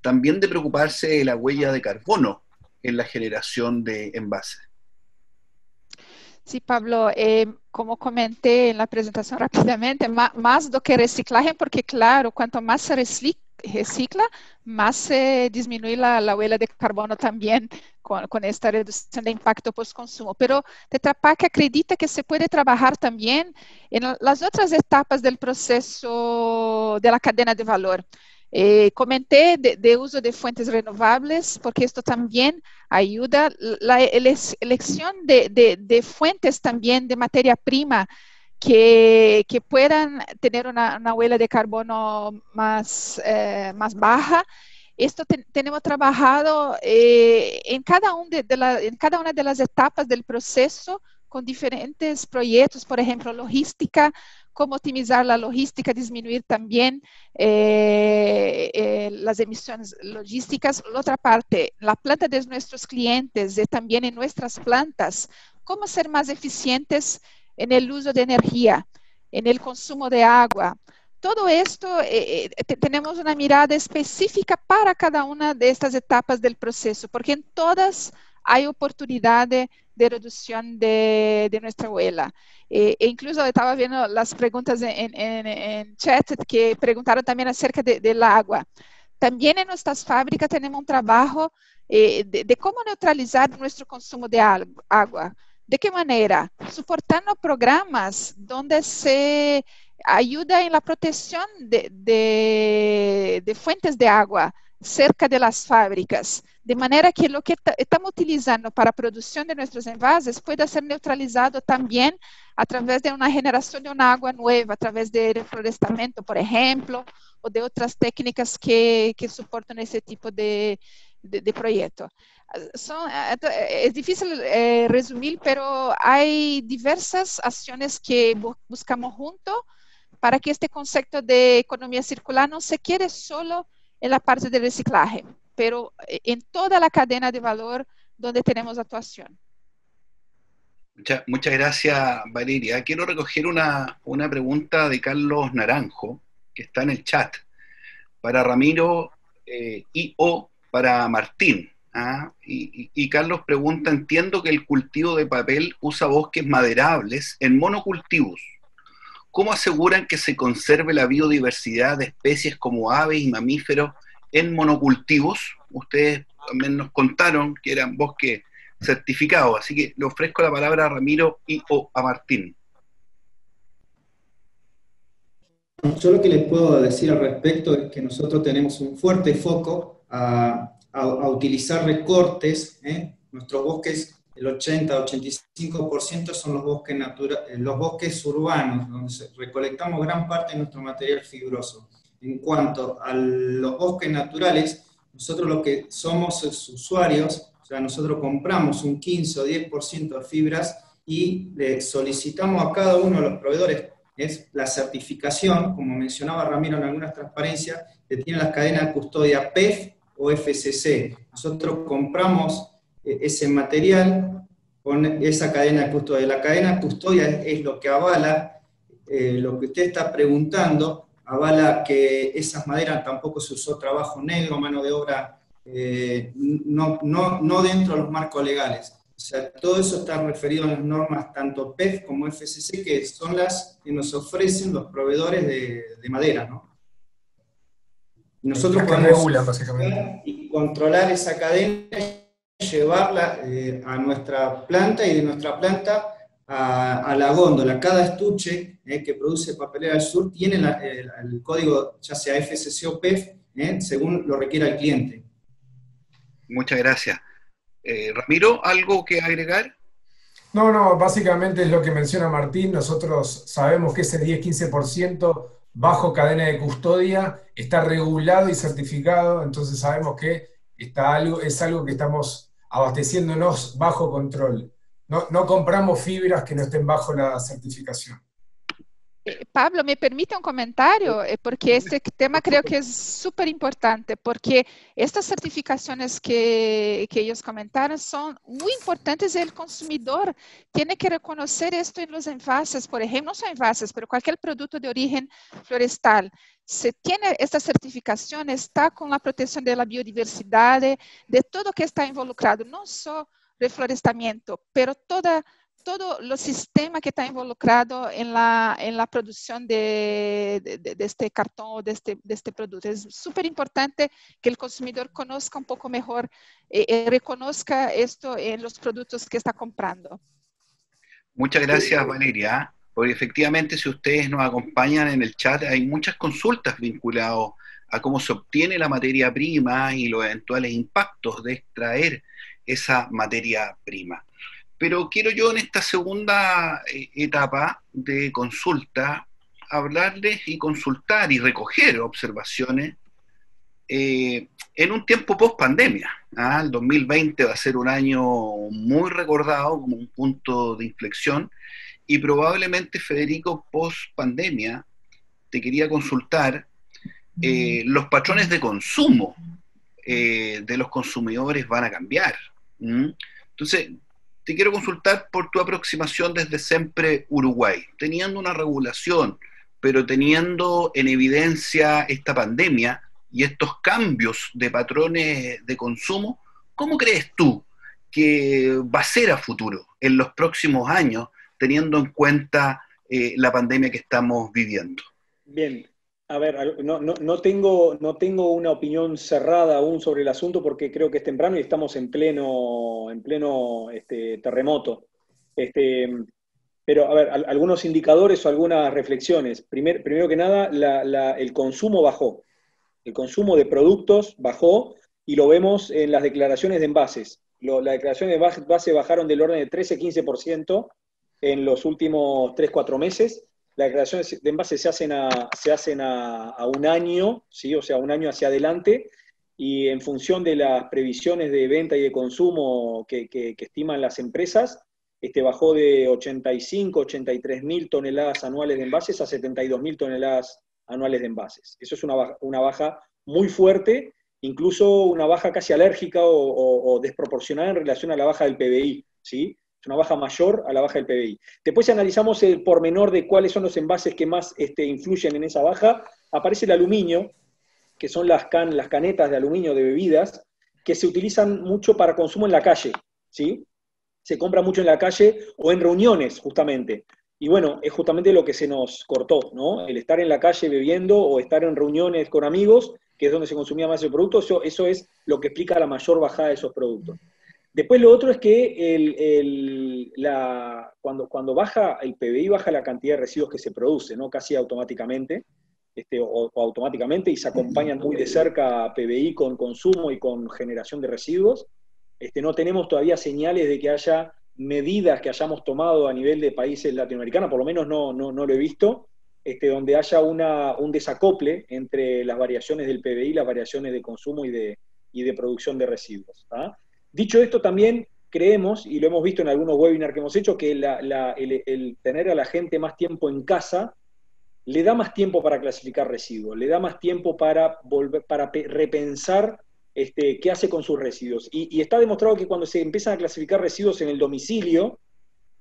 también de preocuparse de la huella de carbono en la generación de envases. Sí, Pablo, como comenté en la presentación rápidamente, más do que reciclaje, porque claro, cuanto más se recicla, más se disminuye la huella de carbono también con esta reducción de impacto post-consumo. Pero Tetra Pak acredita que se puede trabajar también en las otras etapas del proceso de la cadena de valor. Comenté de uso de fuentes renovables, porque esto también ayuda la elección de fuentes también de materia prima que puedan tener una huella de carbono más baja. Esto tenemos trabajado en cada una de las etapas del proceso con diferentes proyectos, por ejemplo, logística, cómo optimizar la logística, disminuir también las emisiones logísticas. La otra parte, la planta de nuestros clientes y también en nuestras plantas, cómo ser más eficientes en el uso de energía, en el consumo de agua. Todo esto, tenemos una mirada específica para cada una de estas etapas del proceso, porque en todas hay oportunidad de reducción de nuestra huella. Incluso estaba viendo las preguntas en chat que preguntaron también acerca del agua. También en nuestras fábricas tenemos un trabajo de cómo neutralizar nuestro consumo de agua. ¿De qué manera? Soportando programas donde se ayuda en la protección de fuentes de agua cerca de las fábricas, de manera que lo que estamos utilizando para producción de nuestros envases pueda ser neutralizado también a través de una generación de una agua nueva, a través de reflorestamento, por ejemplo, o de otras técnicas que soportan ese tipo de proyecto. Es difícil resumir, pero hay diversas acciones que buscamos juntos para que este concepto de economía circular no se quede solo en la parte de reciclaje, pero en toda la cadena de valor donde tenemos actuación. Muchas gracias, Valeria. Quiero recoger una pregunta de Carlos Naranjo, que está en el chat, para Ramiro y o para Martín. Y Carlos pregunta, entiendo que el cultivo de papel usa bosques maderables en monocultivos. ¿Cómo aseguran que se conserve la biodiversidad de especies como aves y mamíferos en monocultivos? Ustedes también nos contaron que eran bosques certificados, así que le ofrezco la palabra a Ramiro o a Martín. Yo lo que les puedo decir al respecto es que nosotros tenemos un fuerte foco a utilizar recortes. Nuestros bosques, el 80-85% son los bosques urbanos, donde recolectamos gran parte de nuestro material fibroso. En cuanto a los bosques naturales, nosotros lo que somos es usuarios, o sea, nosotros compramos un 15 o 10% de fibras y le solicitamos a cada uno de los proveedores es la certificación, como mencionaba Ramiro en algunas transparencias, que tienen las cadenas de custodia PEF o FSC. Nosotros compramos ese material con esa cadena de custodia. La cadena de custodia es lo que avala lo que usted está preguntando, avala que esas maderas tampoco se usó trabajo negro, mano de obra, no dentro de los marcos legales. O sea, todo eso está referido en las normas tanto PEF como FSC, que son las que nos ofrecen los proveedores de madera, ¿no? Y nosotros podemos regular y controlar esa cadena y llevarla a nuestra planta y de nuestra planta a la góndola. Cada estuche que produce Papelera del Sur tiene el código, ya sea FSC o PEF, según lo requiera el cliente. Muchas gracias. Ramiro, ¿algo que agregar? No, básicamente es lo que menciona Martín. Nosotros sabemos que ese 10-15% bajo cadena de custodia está regulado y certificado, entonces sabemos que es algo que estamos abasteciéndonos bajo control. No compramos fibras que no estén bajo la certificación. Pablo, ¿me permite un comentario? Porque este tema creo que es súper importante, porque estas certificaciones que ellos comentaron son muy importantes y el consumidor tiene que reconocer esto en los envases, por ejemplo, no son envases, pero cualquier producto de origen florestal. Se tiene esta certificación, está con la protección de la biodiversidad, de todo que está involucrado, no solo reflorestamiento, pero todo el sistema que está involucrado en la producción de este cartón o de este producto. Es súper importante que el consumidor conozca un poco mejor, reconozca esto en los productos que está comprando. Muchas gracias, Valeria, porque efectivamente si ustedes nos acompañan en el chat, hay muchas consultas vinculadas a cómo se obtiene la materia prima y los eventuales impactos de extraer esa materia prima. Pero quiero yo en esta segunda etapa de consulta hablarles y consultar y recoger observaciones en un tiempo post pandemia. El 2020 va a ser un año muy recordado como un punto de inflexión y probablemente, Federico, post pandemia te quería consultar los patrones de consumo de los consumidores van a cambiar. Entonces, te quiero consultar por tu aproximación desde Sempre Uruguay, teniendo una regulación, pero teniendo en evidencia esta pandemia y estos cambios de patrones de consumo, ¿cómo crees tú que va a ser a futuro, en los próximos años, teniendo en cuenta la pandemia que estamos viviendo? Bien. A ver, no tengo una opinión cerrada aún sobre el asunto porque creo que es temprano y estamos en pleno terremoto. Pero, a ver, algunos indicadores o algunas reflexiones. Primero que nada, el consumo bajó. El consumo de productos bajó y lo vemos en las declaraciones de envases. Las declaraciones de envases bajaron del orden de 13-15% en los últimos 3-4 meses. Las declaraciones de envases se hacen a un año, ¿sí? O sea, un año hacia adelante, y en función de las previsiones de venta y de consumo que estiman las empresas, bajó de 83.000 toneladas anuales de envases a 72.000 toneladas anuales de envases. Eso es una baja muy fuerte, incluso una baja casi alérgica o desproporcionada en relación a la baja del PBI, ¿sí? Una baja mayor a la baja del PBI. Después, si analizamos el pormenor de cuáles son los envases que más influyen en esa baja, aparece el aluminio, que son las canetas de aluminio de bebidas, que se utilizan mucho para consumo en la calle, ¿sí? Se compra mucho en la calle o en reuniones, justamente. Y bueno, es justamente lo que se nos cortó, ¿no? El estar en la calle bebiendo o estar en reuniones con amigos, que es donde se consumía más el producto, eso es lo que explica la mayor bajada de esos productos. Después lo otro es que cuando baja el PBI, baja la cantidad de residuos que se produce, ¿no? Casi automáticamente, o automáticamente, y se acompañan muy de cerca a PBI con consumo y con generación de residuos. No tenemos todavía señales de que haya medidas que hayamos tomado a nivel de países latinoamericanos, por lo menos no lo he visto, donde haya un desacople entre las variaciones del PBI y las variaciones de consumo y de producción de residuos. ¿Ah? Dicho esto, también creemos, y lo hemos visto en algunos webinars que hemos hecho, que el tener a la gente más tiempo en casa le da más tiempo para clasificar residuos, le da más tiempo para repensar qué hace con sus residuos. Y está demostrado que cuando se empiezan a clasificar residuos en el domicilio,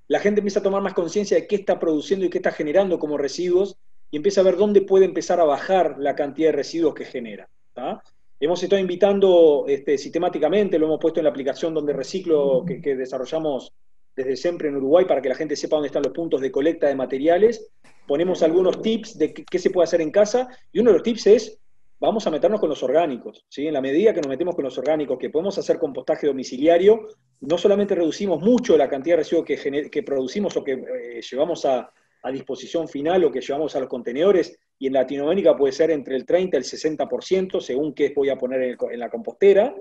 la gente empieza a tomar más conciencia de qué está produciendo y qué está generando como residuos, y empieza a ver dónde puede empezar a bajar la cantidad de residuos que genera. ¿Tá? Hemos estado invitando sistemáticamente, lo hemos puesto en la aplicación donde reciclo que desarrollamos desde siempre en Uruguay para que la gente sepa dónde están los puntos de colecta de materiales. Ponemos algunos tips de qué se puede hacer en casa, y uno de los tips es, vamos a meternos con los orgánicos, ¿sí? En la medida que nos metemos con los orgánicos, que podemos hacer compostaje domiciliario, no solamente reducimos mucho la cantidad de residuos que producimos o que llevamos a disposición final o que llevamos a los contenedores, y en Latinoamérica puede ser entre el 30 y el 60%, según qué voy a poner en la compostera,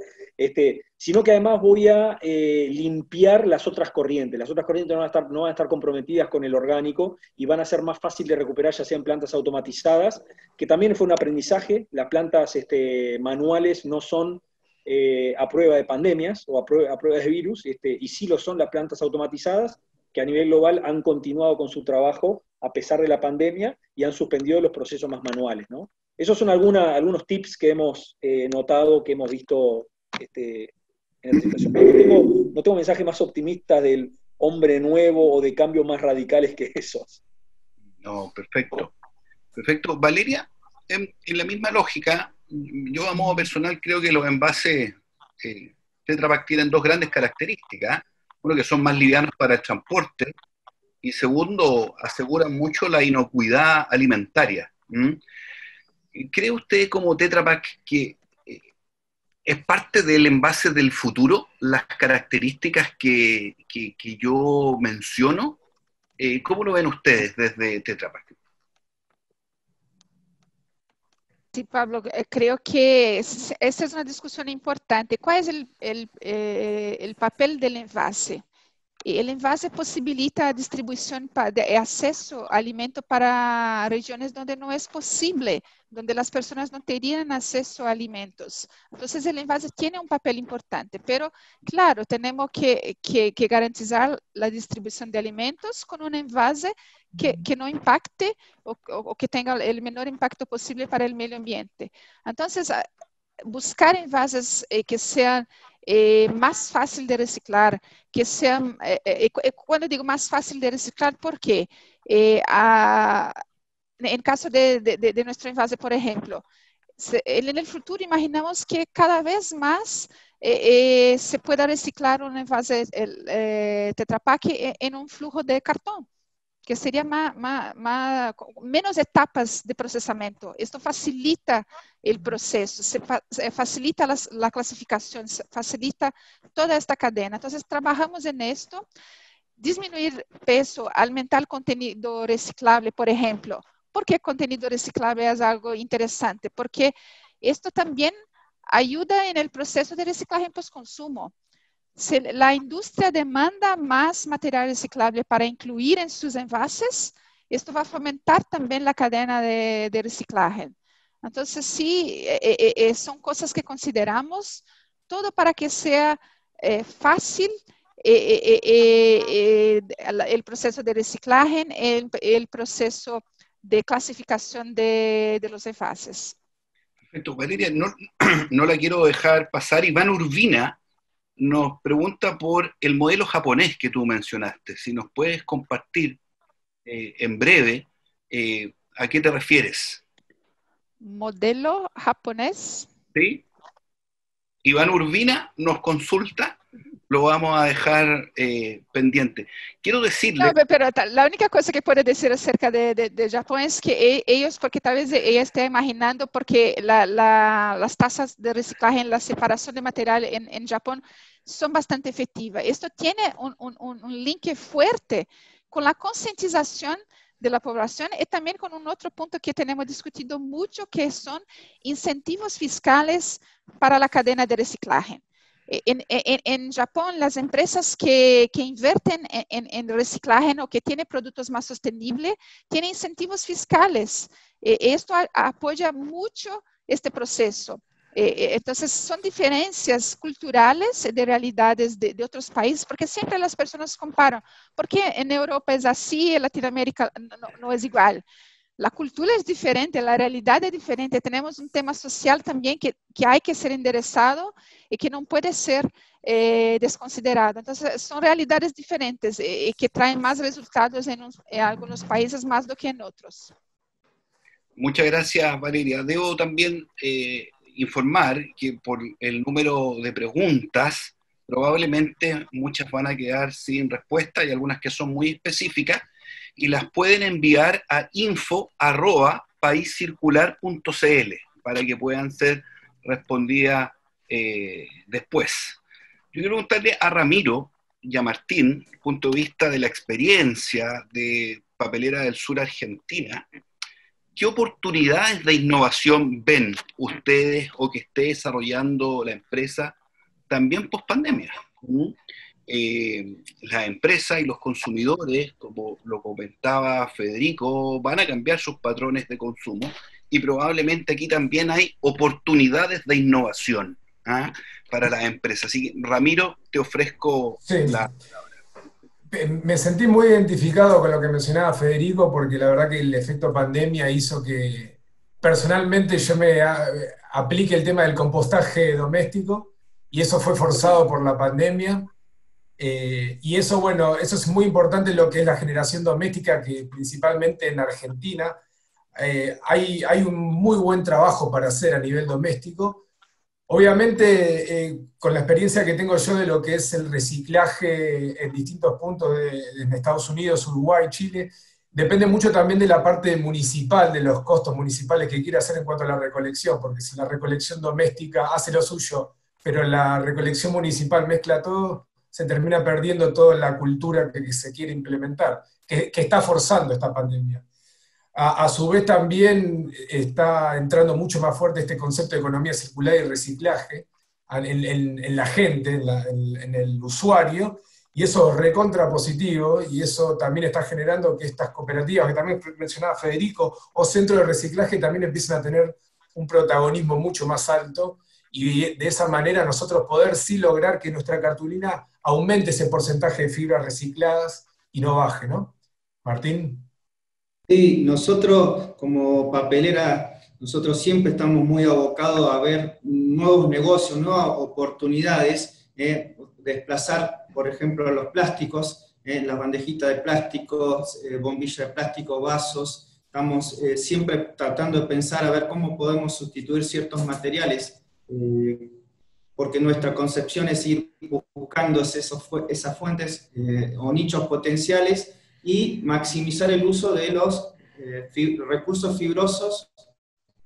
sino que además voy a limpiar las otras corrientes. Las otras corrientes no van a estar comprometidas con el orgánico y van a ser más fácil de recuperar, ya sea en plantas automatizadas, que también fue un aprendizaje. Las plantas manuales no son a prueba de pandemias o a prueba de virus, y sí lo son las plantas automatizadas, que a nivel global han continuado con su trabajo a pesar de la pandemia y han suspendido los procesos más manuales, ¿no? Esos son algunos tips que hemos notado, que hemos visto en esta situación. No tengo mensajes más optimistas del hombre nuevo o de cambios más radicales que esos. No, perfecto. Perfecto. Valeria, en la misma lógica, yo a modo personal creo que los envases Tetra Pak tienen dos grandes características. Uno, que son más livianos para el transporte, y segundo, aseguran mucho la inocuidad alimentaria. ¿Cree usted como Tetra Pak que es parte del envase del futuro las características que yo menciono? ¿Cómo lo ven ustedes desde Tetra Pak? Sí, Pablo, creo que esa es una discusión importante. ¿Cuál es el papel del envase? El envase posibilita a distribución de acceso a alimento para regiones donde no es posible, donde las personas no tendrían acceso a alimentos. Entonces, el envase tiene un papel importante, pero claro, tenemos que garantizar la distribución de alimentos con un envase que no impacte o que tenga el menor impacto posible para el medio ambiente. Entonces, buscar envases que sean más fácil de reciclar, que sean, cuando digo más fácil de reciclar, ¿por qué? En caso de nuestro envase, por ejemplo, en el futuro imaginamos que cada vez más se pueda reciclar un envase Tetra Pak en un flujo de cartón, que sería menos etapas de procesamiento. Esto facilita el proceso, facilita la clasificación, facilita toda esta cadena. Entonces, trabajamos en esto, disminuir peso, aumentar el contenido reciclable, por ejemplo. ¿Por qué contenido reciclable es algo interesante? Porque esto también ayuda en el proceso de reciclaje en postconsumo. Si la industria demanda más material reciclable para incluir en sus envases, esto va a fomentar también la cadena de reciclaje. Entonces, sí, son cosas que consideramos, todo para que sea fácil el proceso de reciclaje, el proceso de clasificación de los envases. Perfecto. Valeria, no la quiero dejar pasar. Iván Urbina nos pregunta por el modelo japonés que tú mencionaste. Si nos puedes compartir en breve a qué te refieres. ¿Modelo japonés? ¿Sí? Iván Urbina nos consulta, lo vamos a dejar pendiente. Quiero decirle... No, pero la única cosa que puedo decir acerca de Japón es que ellos, porque tal vez ella esté imaginando, porque las tasas de reciclaje en la separación de material en Japón son bastante efectivas. Esto tiene un link fuerte con la concientización de la población y también con un otro punto que tenemos discutido mucho, que son incentivos fiscales para la cadena de reciclaje. En Japón, las empresas que invierten en reciclaje o que tienen productos más sostenibles, tienen incentivos fiscales. Esto apoya mucho este proceso. Entonces, son diferencias culturales de realidades de otros países, porque siempre las personas comparan, ¿por qué en Europa es así, en Latinoamérica no es igual? La cultura es diferente, la realidad es diferente. Tenemos un tema social también que hay que ser enderezado y que no puede ser desconsiderado. Entonces, son realidades diferentes y que traen más resultados en algunos países más do que en otros. Muchas gracias, Valeria. Debo también informar que por el número de preguntas, probablemente muchas van a quedar sin respuesta y algunas que son muy específicas, y las pueden enviar a info@paiscircular.cl para que puedan ser respondidas después. Yo quiero preguntarle a Ramiro y a Martín, desde el punto de vista de la experiencia de Papelera del Sur Argentina, ¿qué oportunidades de innovación ven ustedes o que esté desarrollando la empresa también post pandemia? Las empresas y los consumidores, como lo comentaba Federico, van a cambiar sus patrones de consumo y probablemente aquí también hay oportunidades de innovación para las empresas. Así que, Ramiro, te ofrezco la palabra. Me sentí muy identificado con lo que mencionaba Federico, porque la verdad que el efecto pandemia hizo que personalmente yo me aplique el tema del compostaje doméstico, y eso fue forzado por la pandemia. Y eso, bueno, eso es muy importante, lo que es la generación doméstica, que principalmente en Argentina hay un muy buen trabajo para hacer a nivel doméstico. Obviamente, con la experiencia que tengo yo de lo que es el reciclaje en distintos puntos en Estados Unidos, Uruguay, Chile, depende mucho también de la parte municipal, de los costos municipales que quiera hacer en cuanto a la recolección, porque si la recolección doméstica hace lo suyo, pero la recolección municipal mezcla todo, se termina perdiendo toda la cultura que se quiere implementar, que está forzando esta pandemia. A su vez también está entrando mucho más fuerte este concepto de economía circular y reciclaje en la gente, en el usuario, y eso es recontra positivo, y eso también está generando que estas cooperativas, que también mencionaba Federico, o centros de reciclaje también empiezan a tener un protagonismo mucho más alto, y de esa manera nosotros poder sí lograr que nuestra cartulina aumente ese porcentaje de fibras recicladas y no baje, ¿no? Martín. Sí, nosotros como papelera, nosotros siempre estamos muy abocados a ver nuevos negocios, nuevas oportunidades, desplazar, por ejemplo, los plásticos, las bandejitas de plástico, bombillas de plástico, vasos. Estamos siempre tratando de pensar a ver cómo podemos sustituir ciertos materiales, porque nuestra concepción es ir buscando esas fuentes o nichos potenciales y maximizar el uso de los recursos fibrosos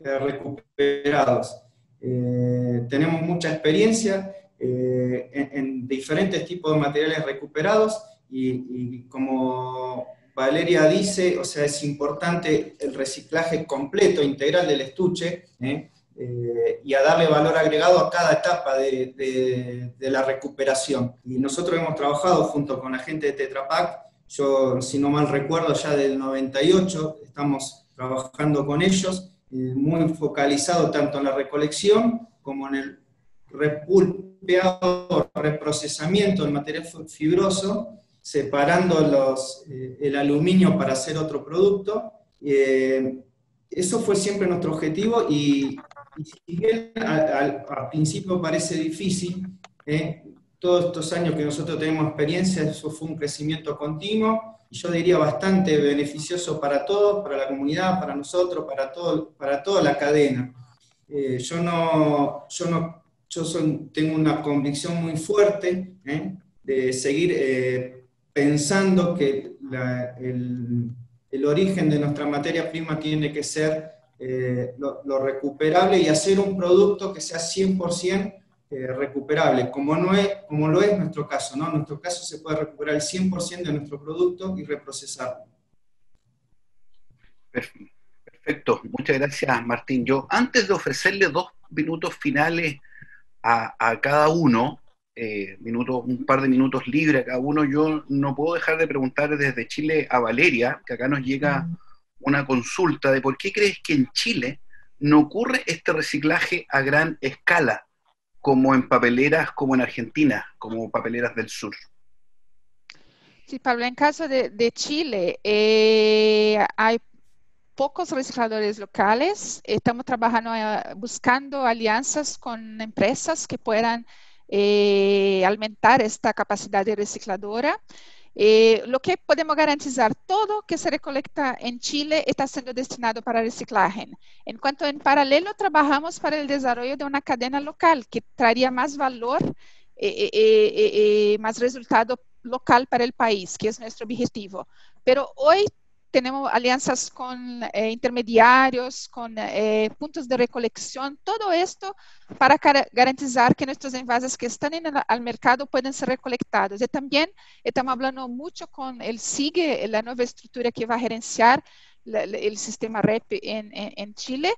recuperados. Tenemos mucha experiencia en diferentes tipos de materiales recuperados y como Valeria dice, o sea, es importante el reciclaje completo, integral del estuche, y a darle valor agregado a cada etapa de la recuperación. Y nosotros hemos trabajado junto con la gente de Tetra Pak. Yo, si no mal recuerdo, ya del 98 estamos trabajando con ellos, muy focalizado tanto en la recolección como en el repulpeado, reprocesamiento del material fibroso, separando el aluminio para hacer otro producto. Eso fue siempre nuestro objetivo, y si bien al principio parece difícil, todos estos años que nosotros tenemos experiencia, eso fue un crecimiento continuo, y yo diría bastante beneficioso para todos, para la comunidad, para nosotros, para toda la cadena. Yo tengo una convicción muy fuerte de seguir pensando que el origen de nuestra materia prima tiene que ser lo recuperable y hacer un producto que sea 100% recuperable, como lo es nuestro caso, ¿no? En nuestro caso se puede recuperar el 100% de nuestro producto y reprocesarlo. Perfecto, muchas gracias, Martín. Yo, antes de ofrecerle 2 minutos finales a cada uno, un par de minutos libres a cada uno, yo no puedo dejar de preguntar desde Chile a Valeria, que acá nos llega una consulta de por qué crees que en Chile no ocurre este reciclaje a gran escala, como en papeleras como en Argentina, como papeleras del sur. Sí, Pablo, en caso de Chile, hay pocos recicladores locales. Estamos trabajando, buscando alianzas con empresas que puedan aumentar esta capacidad de recicladora. Lo que podemos garantizar, todo que se recolecta en Chile está siendo destinado para reciclaje. En cuanto en paralelo, trabajamos para el desarrollo de una cadena local que traería más valor, más resultado local para el país, que es nuestro objetivo. Pero hoy tenemos alianzas con intermediarios, con puntos de recolección, todo esto para garantizar que nuestros envases que están al mercado pueden ser recolectados. Y también estamos hablando mucho con el SIGE, la nueva estructura que va a gerenciar el sistema REP en Chile,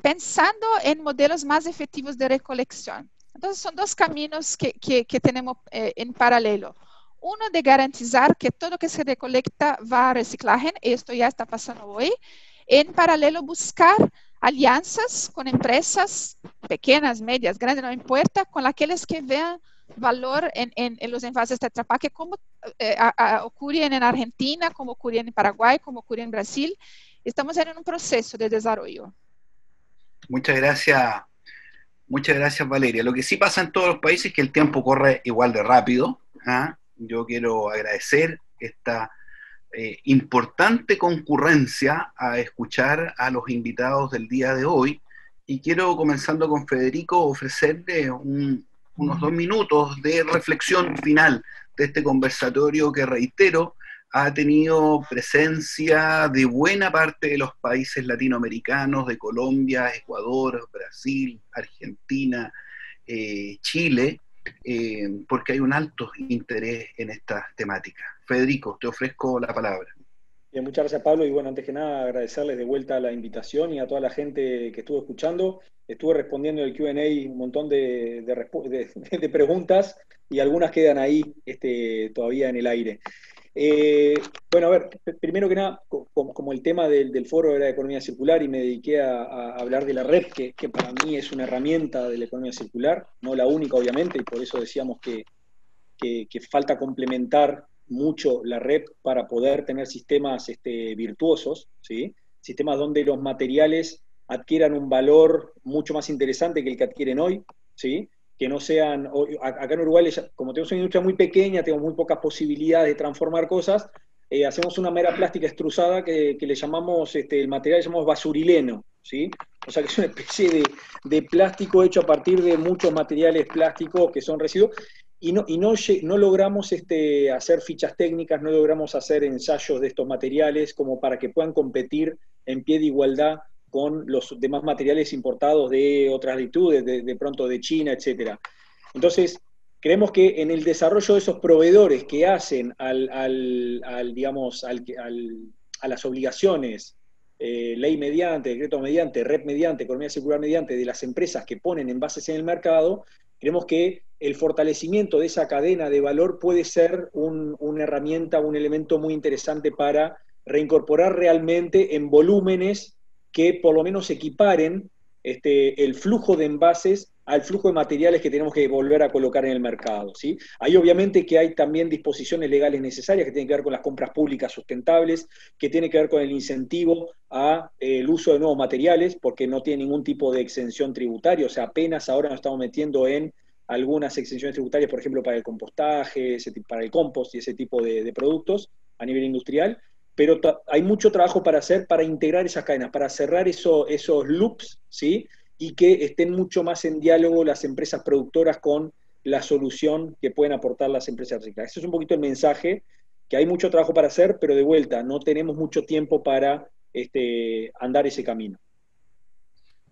pensando en modelos más efectivos de recolección. Entonces, son 2 caminos que tenemos en paralelo. Uno, de garantizar que todo que se recolecta va a reciclaje, esto ya está pasando hoy. En paralelo, buscar alianzas con empresas pequeñas, medias, grandes, no importa, con aquellas que vean valor en los envases Tetra Pak, como ocurre en Argentina, como ocurre en Paraguay, como ocurre en Brasil. Estamos en un proceso de desarrollo. Muchas gracias, Valeria. Lo que sí pasa en todos los países es que el tiempo corre igual de rápido. Yo quiero agradecer esta importante concurrencia a escuchar a los invitados del día de hoy, y quiero, comenzando con Federico, ofrecerle unos 2 minutos de reflexión final de este conversatorio que, reitero, ha tenido presencia de buena parte de los países latinoamericanos, de Colombia, Ecuador, Brasil, Argentina, Chile, porque hay un alto interés en estas temáticas. Federico, te ofrezco la palabra. Bien, muchas gracias, Pablo, y bueno, antes que nada agradecerles de vuelta la invitación y a toda la gente que estuvo escuchando. Estuve respondiendo en el Q&A un montón de preguntas y algunas quedan ahí todavía en el aire. Bueno, a ver, primero que nada, como el tema del foro era de economía circular y me dediqué a hablar de la REP, que para mí es una herramienta de la economía circular, no la única obviamente, y por eso decíamos que falta complementar mucho la REP para poder tener sistemas virtuosos, ¿sí? Sistemas donde los materiales adquieran un valor mucho más interesante que el que adquieren hoy, ¿sí? Que no sean, acá en Uruguay, como tenemos una industria muy pequeña, tenemos muy pocas posibilidades de transformar cosas, hacemos una mera plástica extrusada que le llamamos, el material le llamamos basurileno, ¿sí? O sea que es una especie de plástico hecho a partir de muchos materiales plásticos que son residuos, y no logramos hacer fichas técnicas, no logramos hacer ensayos de estos materiales como para que puedan competir en pie de igualdad con los demás materiales importados de otras latitudes, de pronto de China, etc. Entonces, creemos que en el desarrollo de esos proveedores que hacen a las obligaciones, ley mediante, decreto mediante, REP mediante, economía circular mediante, de las empresas que ponen envases en el mercado, creemos que el fortalecimiento de esa cadena de valor puede ser una herramienta, un elemento muy interesante para reincorporar realmente en volúmenes que por lo menos equiparen el flujo de envases al flujo de materiales que tenemos que volver a colocar en el mercado, ¿sí? Ahí obviamente que hay también disposiciones legales necesarias que tienen que ver con las compras públicas sustentables, que tienen que ver con el incentivo al uso de nuevos materiales, porque no tiene ningún tipo de exención tributaria, o sea, apenas ahora nos estamos metiendo en algunas exenciones tributarias, por ejemplo, para el compostaje, para el compost y ese tipo de productos a nivel industrial, pero hay mucho trabajo para hacer para integrar esas cadenas, para cerrar esos loops, ¿sí? y que estén mucho más en diálogo las empresas productoras con la solución que pueden aportar las empresas de reciclaje. Ese es un poquito el mensaje, que hay mucho trabajo para hacer, pero de vuelta, no tenemos mucho tiempo para andar ese camino.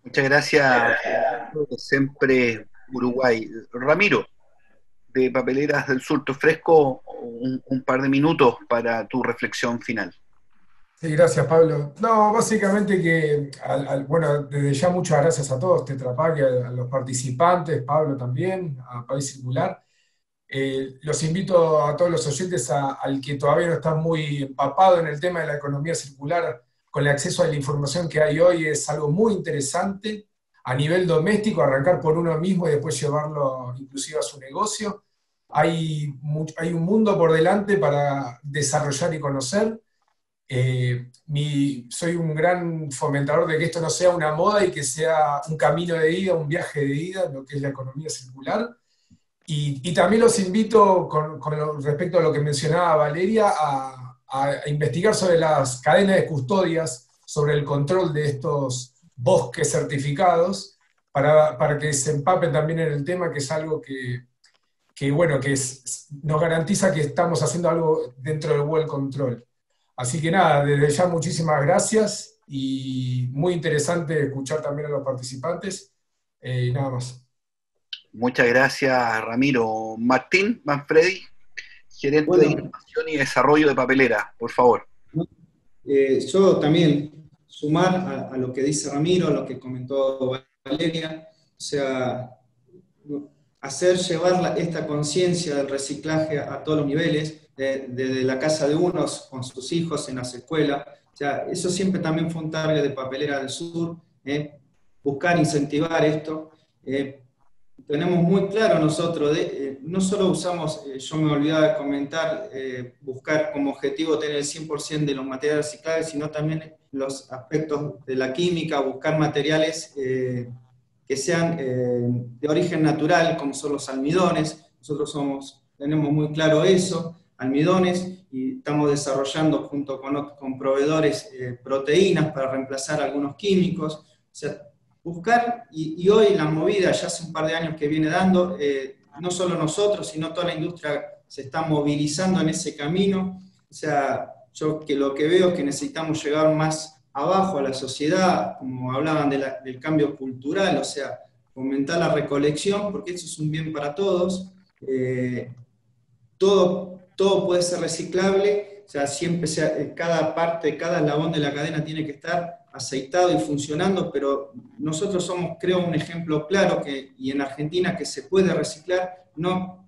Muchas gracias, siempre Uruguay. Ramiro, de Papeleras del Sur, te ofrezco un par de minutos para tu reflexión final. Sí, gracias, Pablo. No, básicamente que, bueno, desde ya muchas gracias a todos, Tetra Pak, a los participantes, Pablo también, a País Circular. Los invito a todos los oyentes al que todavía no está muy empapado en el tema de la economía circular, con el acceso a la información que hay hoy, es algo muy interesante a nivel doméstico, arrancar por uno mismo y después llevarlo inclusive a su negocio. Hay un mundo por delante para desarrollar y conocer. Soy un gran fomentador de que esto no sea una moda y que sea un camino de ida, un viaje de ida, lo que es la economía circular. Y también los invito, respecto a lo que mencionaba Valeria, a investigar sobre las cadenas de custodias, sobre el control de estos bosques certificados, para que se empapen también en el tema, que es algo que nos garantiza que estamos haciendo algo dentro del well control. Así que nada, desde ya muchísimas gracias y muy interesante escuchar también a los participantes. Nada más. Muchas gracias, Ramiro. Martín Manfredi, gerente de Innovación y Desarrollo de Papelera, por favor. Yo también sumar a lo que dice Ramiro, a lo que comentó Valeria, o sea, hacer llevar esta conciencia del reciclaje a todos los niveles, desde la casa de unos, con sus hijos, en las escuelas. O sea, eso siempre también fue un target de Papelera del Sur, buscar incentivar esto. Tenemos muy claro nosotros, no solo usamos, yo me olvidaba de comentar, buscar como objetivo tener el 100% de los materiales reciclables, sino también los aspectos de la química, buscar materiales que sean de origen natural, como son los almidones. Nosotros tenemos muy claro eso, almidones, y estamos desarrollando junto con proveedores proteínas para reemplazar algunos químicos. O sea, buscar, y hoy la movida ya hace un par de años que viene dando, no solo nosotros, sino toda la industria se está movilizando en ese camino. O sea, yo lo que veo es que necesitamos llegar más abajo a la sociedad, como hablaban del cambio cultural, o sea, fomentar la recolección, porque eso es un bien para todos. Todo puede ser reciclable, o sea, siempre cada parte, cada eslabón de la cadena tiene que estar aceitado y funcionando, pero nosotros somos, creo, un ejemplo claro y en Argentina que se puede reciclar, no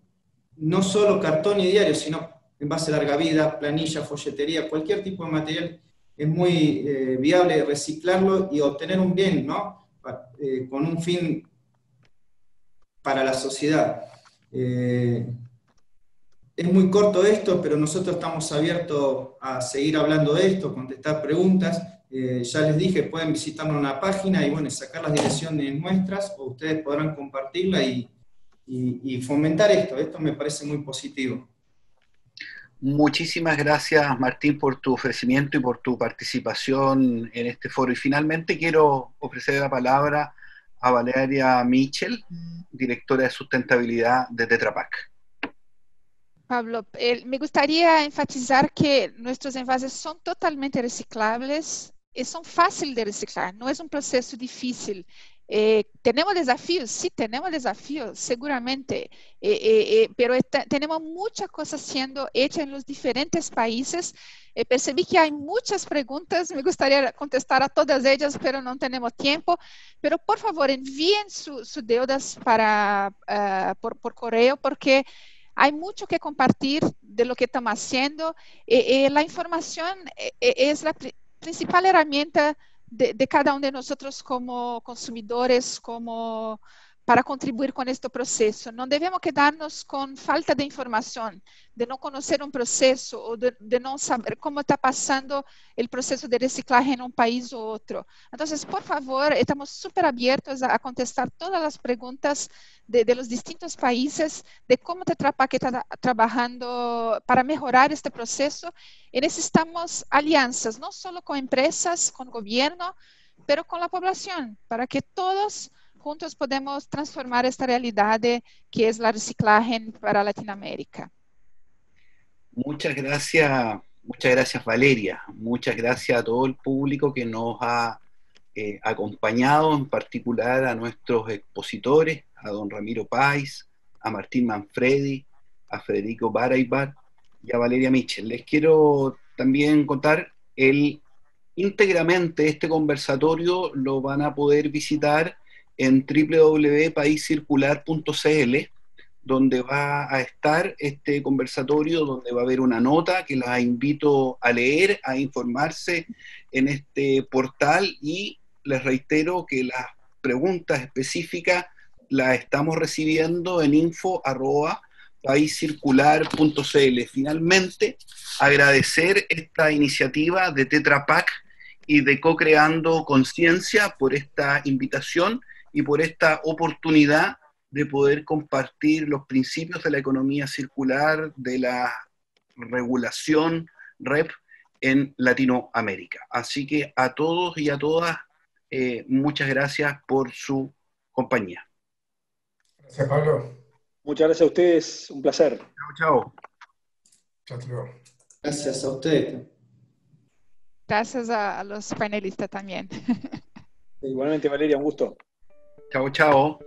solo cartón y diario, sino envase de larga vida, planilla, folletería, cualquier tipo de material es muy viable reciclarlo y obtener un bien, ¿no? Con un fin para la sociedad. Es muy corto esto, pero nosotros estamos abiertos a seguir hablando de esto, contestar preguntas. Ya les dije, pueden visitarnos en la página y bueno, sacar las direcciones nuestras, o ustedes podrán compartirla y fomentar esto. Esto me parece muy positivo. Muchísimas gracias, Martín, por tu ofrecimiento y por tu participación en este foro. Y finalmente quiero ofrecer la palabra a Valeria Michel, directora de sustentabilidad de Tetra Pak. Pablo, me gustaría enfatizar que nuestros envases son totalmente reciclables y son fáciles de reciclar, no es un proceso difícil. ¿Tenemos desafíos? Sí, tenemos desafíos, seguramente, pero tenemos muchas cosas siendo hechas en los diferentes países. Percibí que hay muchas preguntas, me gustaría contestar a todas ellas, pero no tenemos tiempo. Pero por favor, envíen sus deudas por correo, porque hay mucho que compartir de lo que estamos haciendo. La información es la principal herramienta de cada uno de nosotros como consumidores, para contribuir con este proceso. No debemos quedarnos con falta de información, de no conocer un proceso o de no saber cómo está pasando el proceso de reciclaje en un país u otro. Entonces, por favor, estamos súper abiertos a contestar todas las preguntas de los distintos países, de cómo Tetra Pak está trabajando para mejorar este proceso. Y necesitamos alianzas, no solo con empresas, con gobierno, pero con la población, para que todos juntos podemos transformar esta realidad que es la reciclaje para Latinoamérica. Muchas gracias Valeria, muchas gracias a todo el público que nos ha acompañado, en particular a nuestros expositores, a don Ramiro Páez, a Martín Manfredi, a Federico Baraybar y a Valeria Michel. Les quiero también contar, íntegramente este conversatorio lo van a poder visitar en www.paiscircular.cl, donde va a estar este conversatorio, donde va a haber una nota que las invito a leer, a informarse en este portal, y les reitero que las preguntas específicas las estamos recibiendo en info@paiscircular.cl. Finalmente, agradecer esta iniciativa de Tetra Pak y de Co-Creando Conciencia por esta invitación y por esta oportunidad de poder compartir los principios de la economía circular, de la regulación REP en Latinoamérica. Así que a todos y a todas, muchas gracias por su compañía. Gracias, Pablo. Muchas gracias a ustedes, un placer. Chao, Chao, hasta luego. Gracias a ustedes. Gracias a los panelistas también. Igualmente, Valeria, un gusto. chao.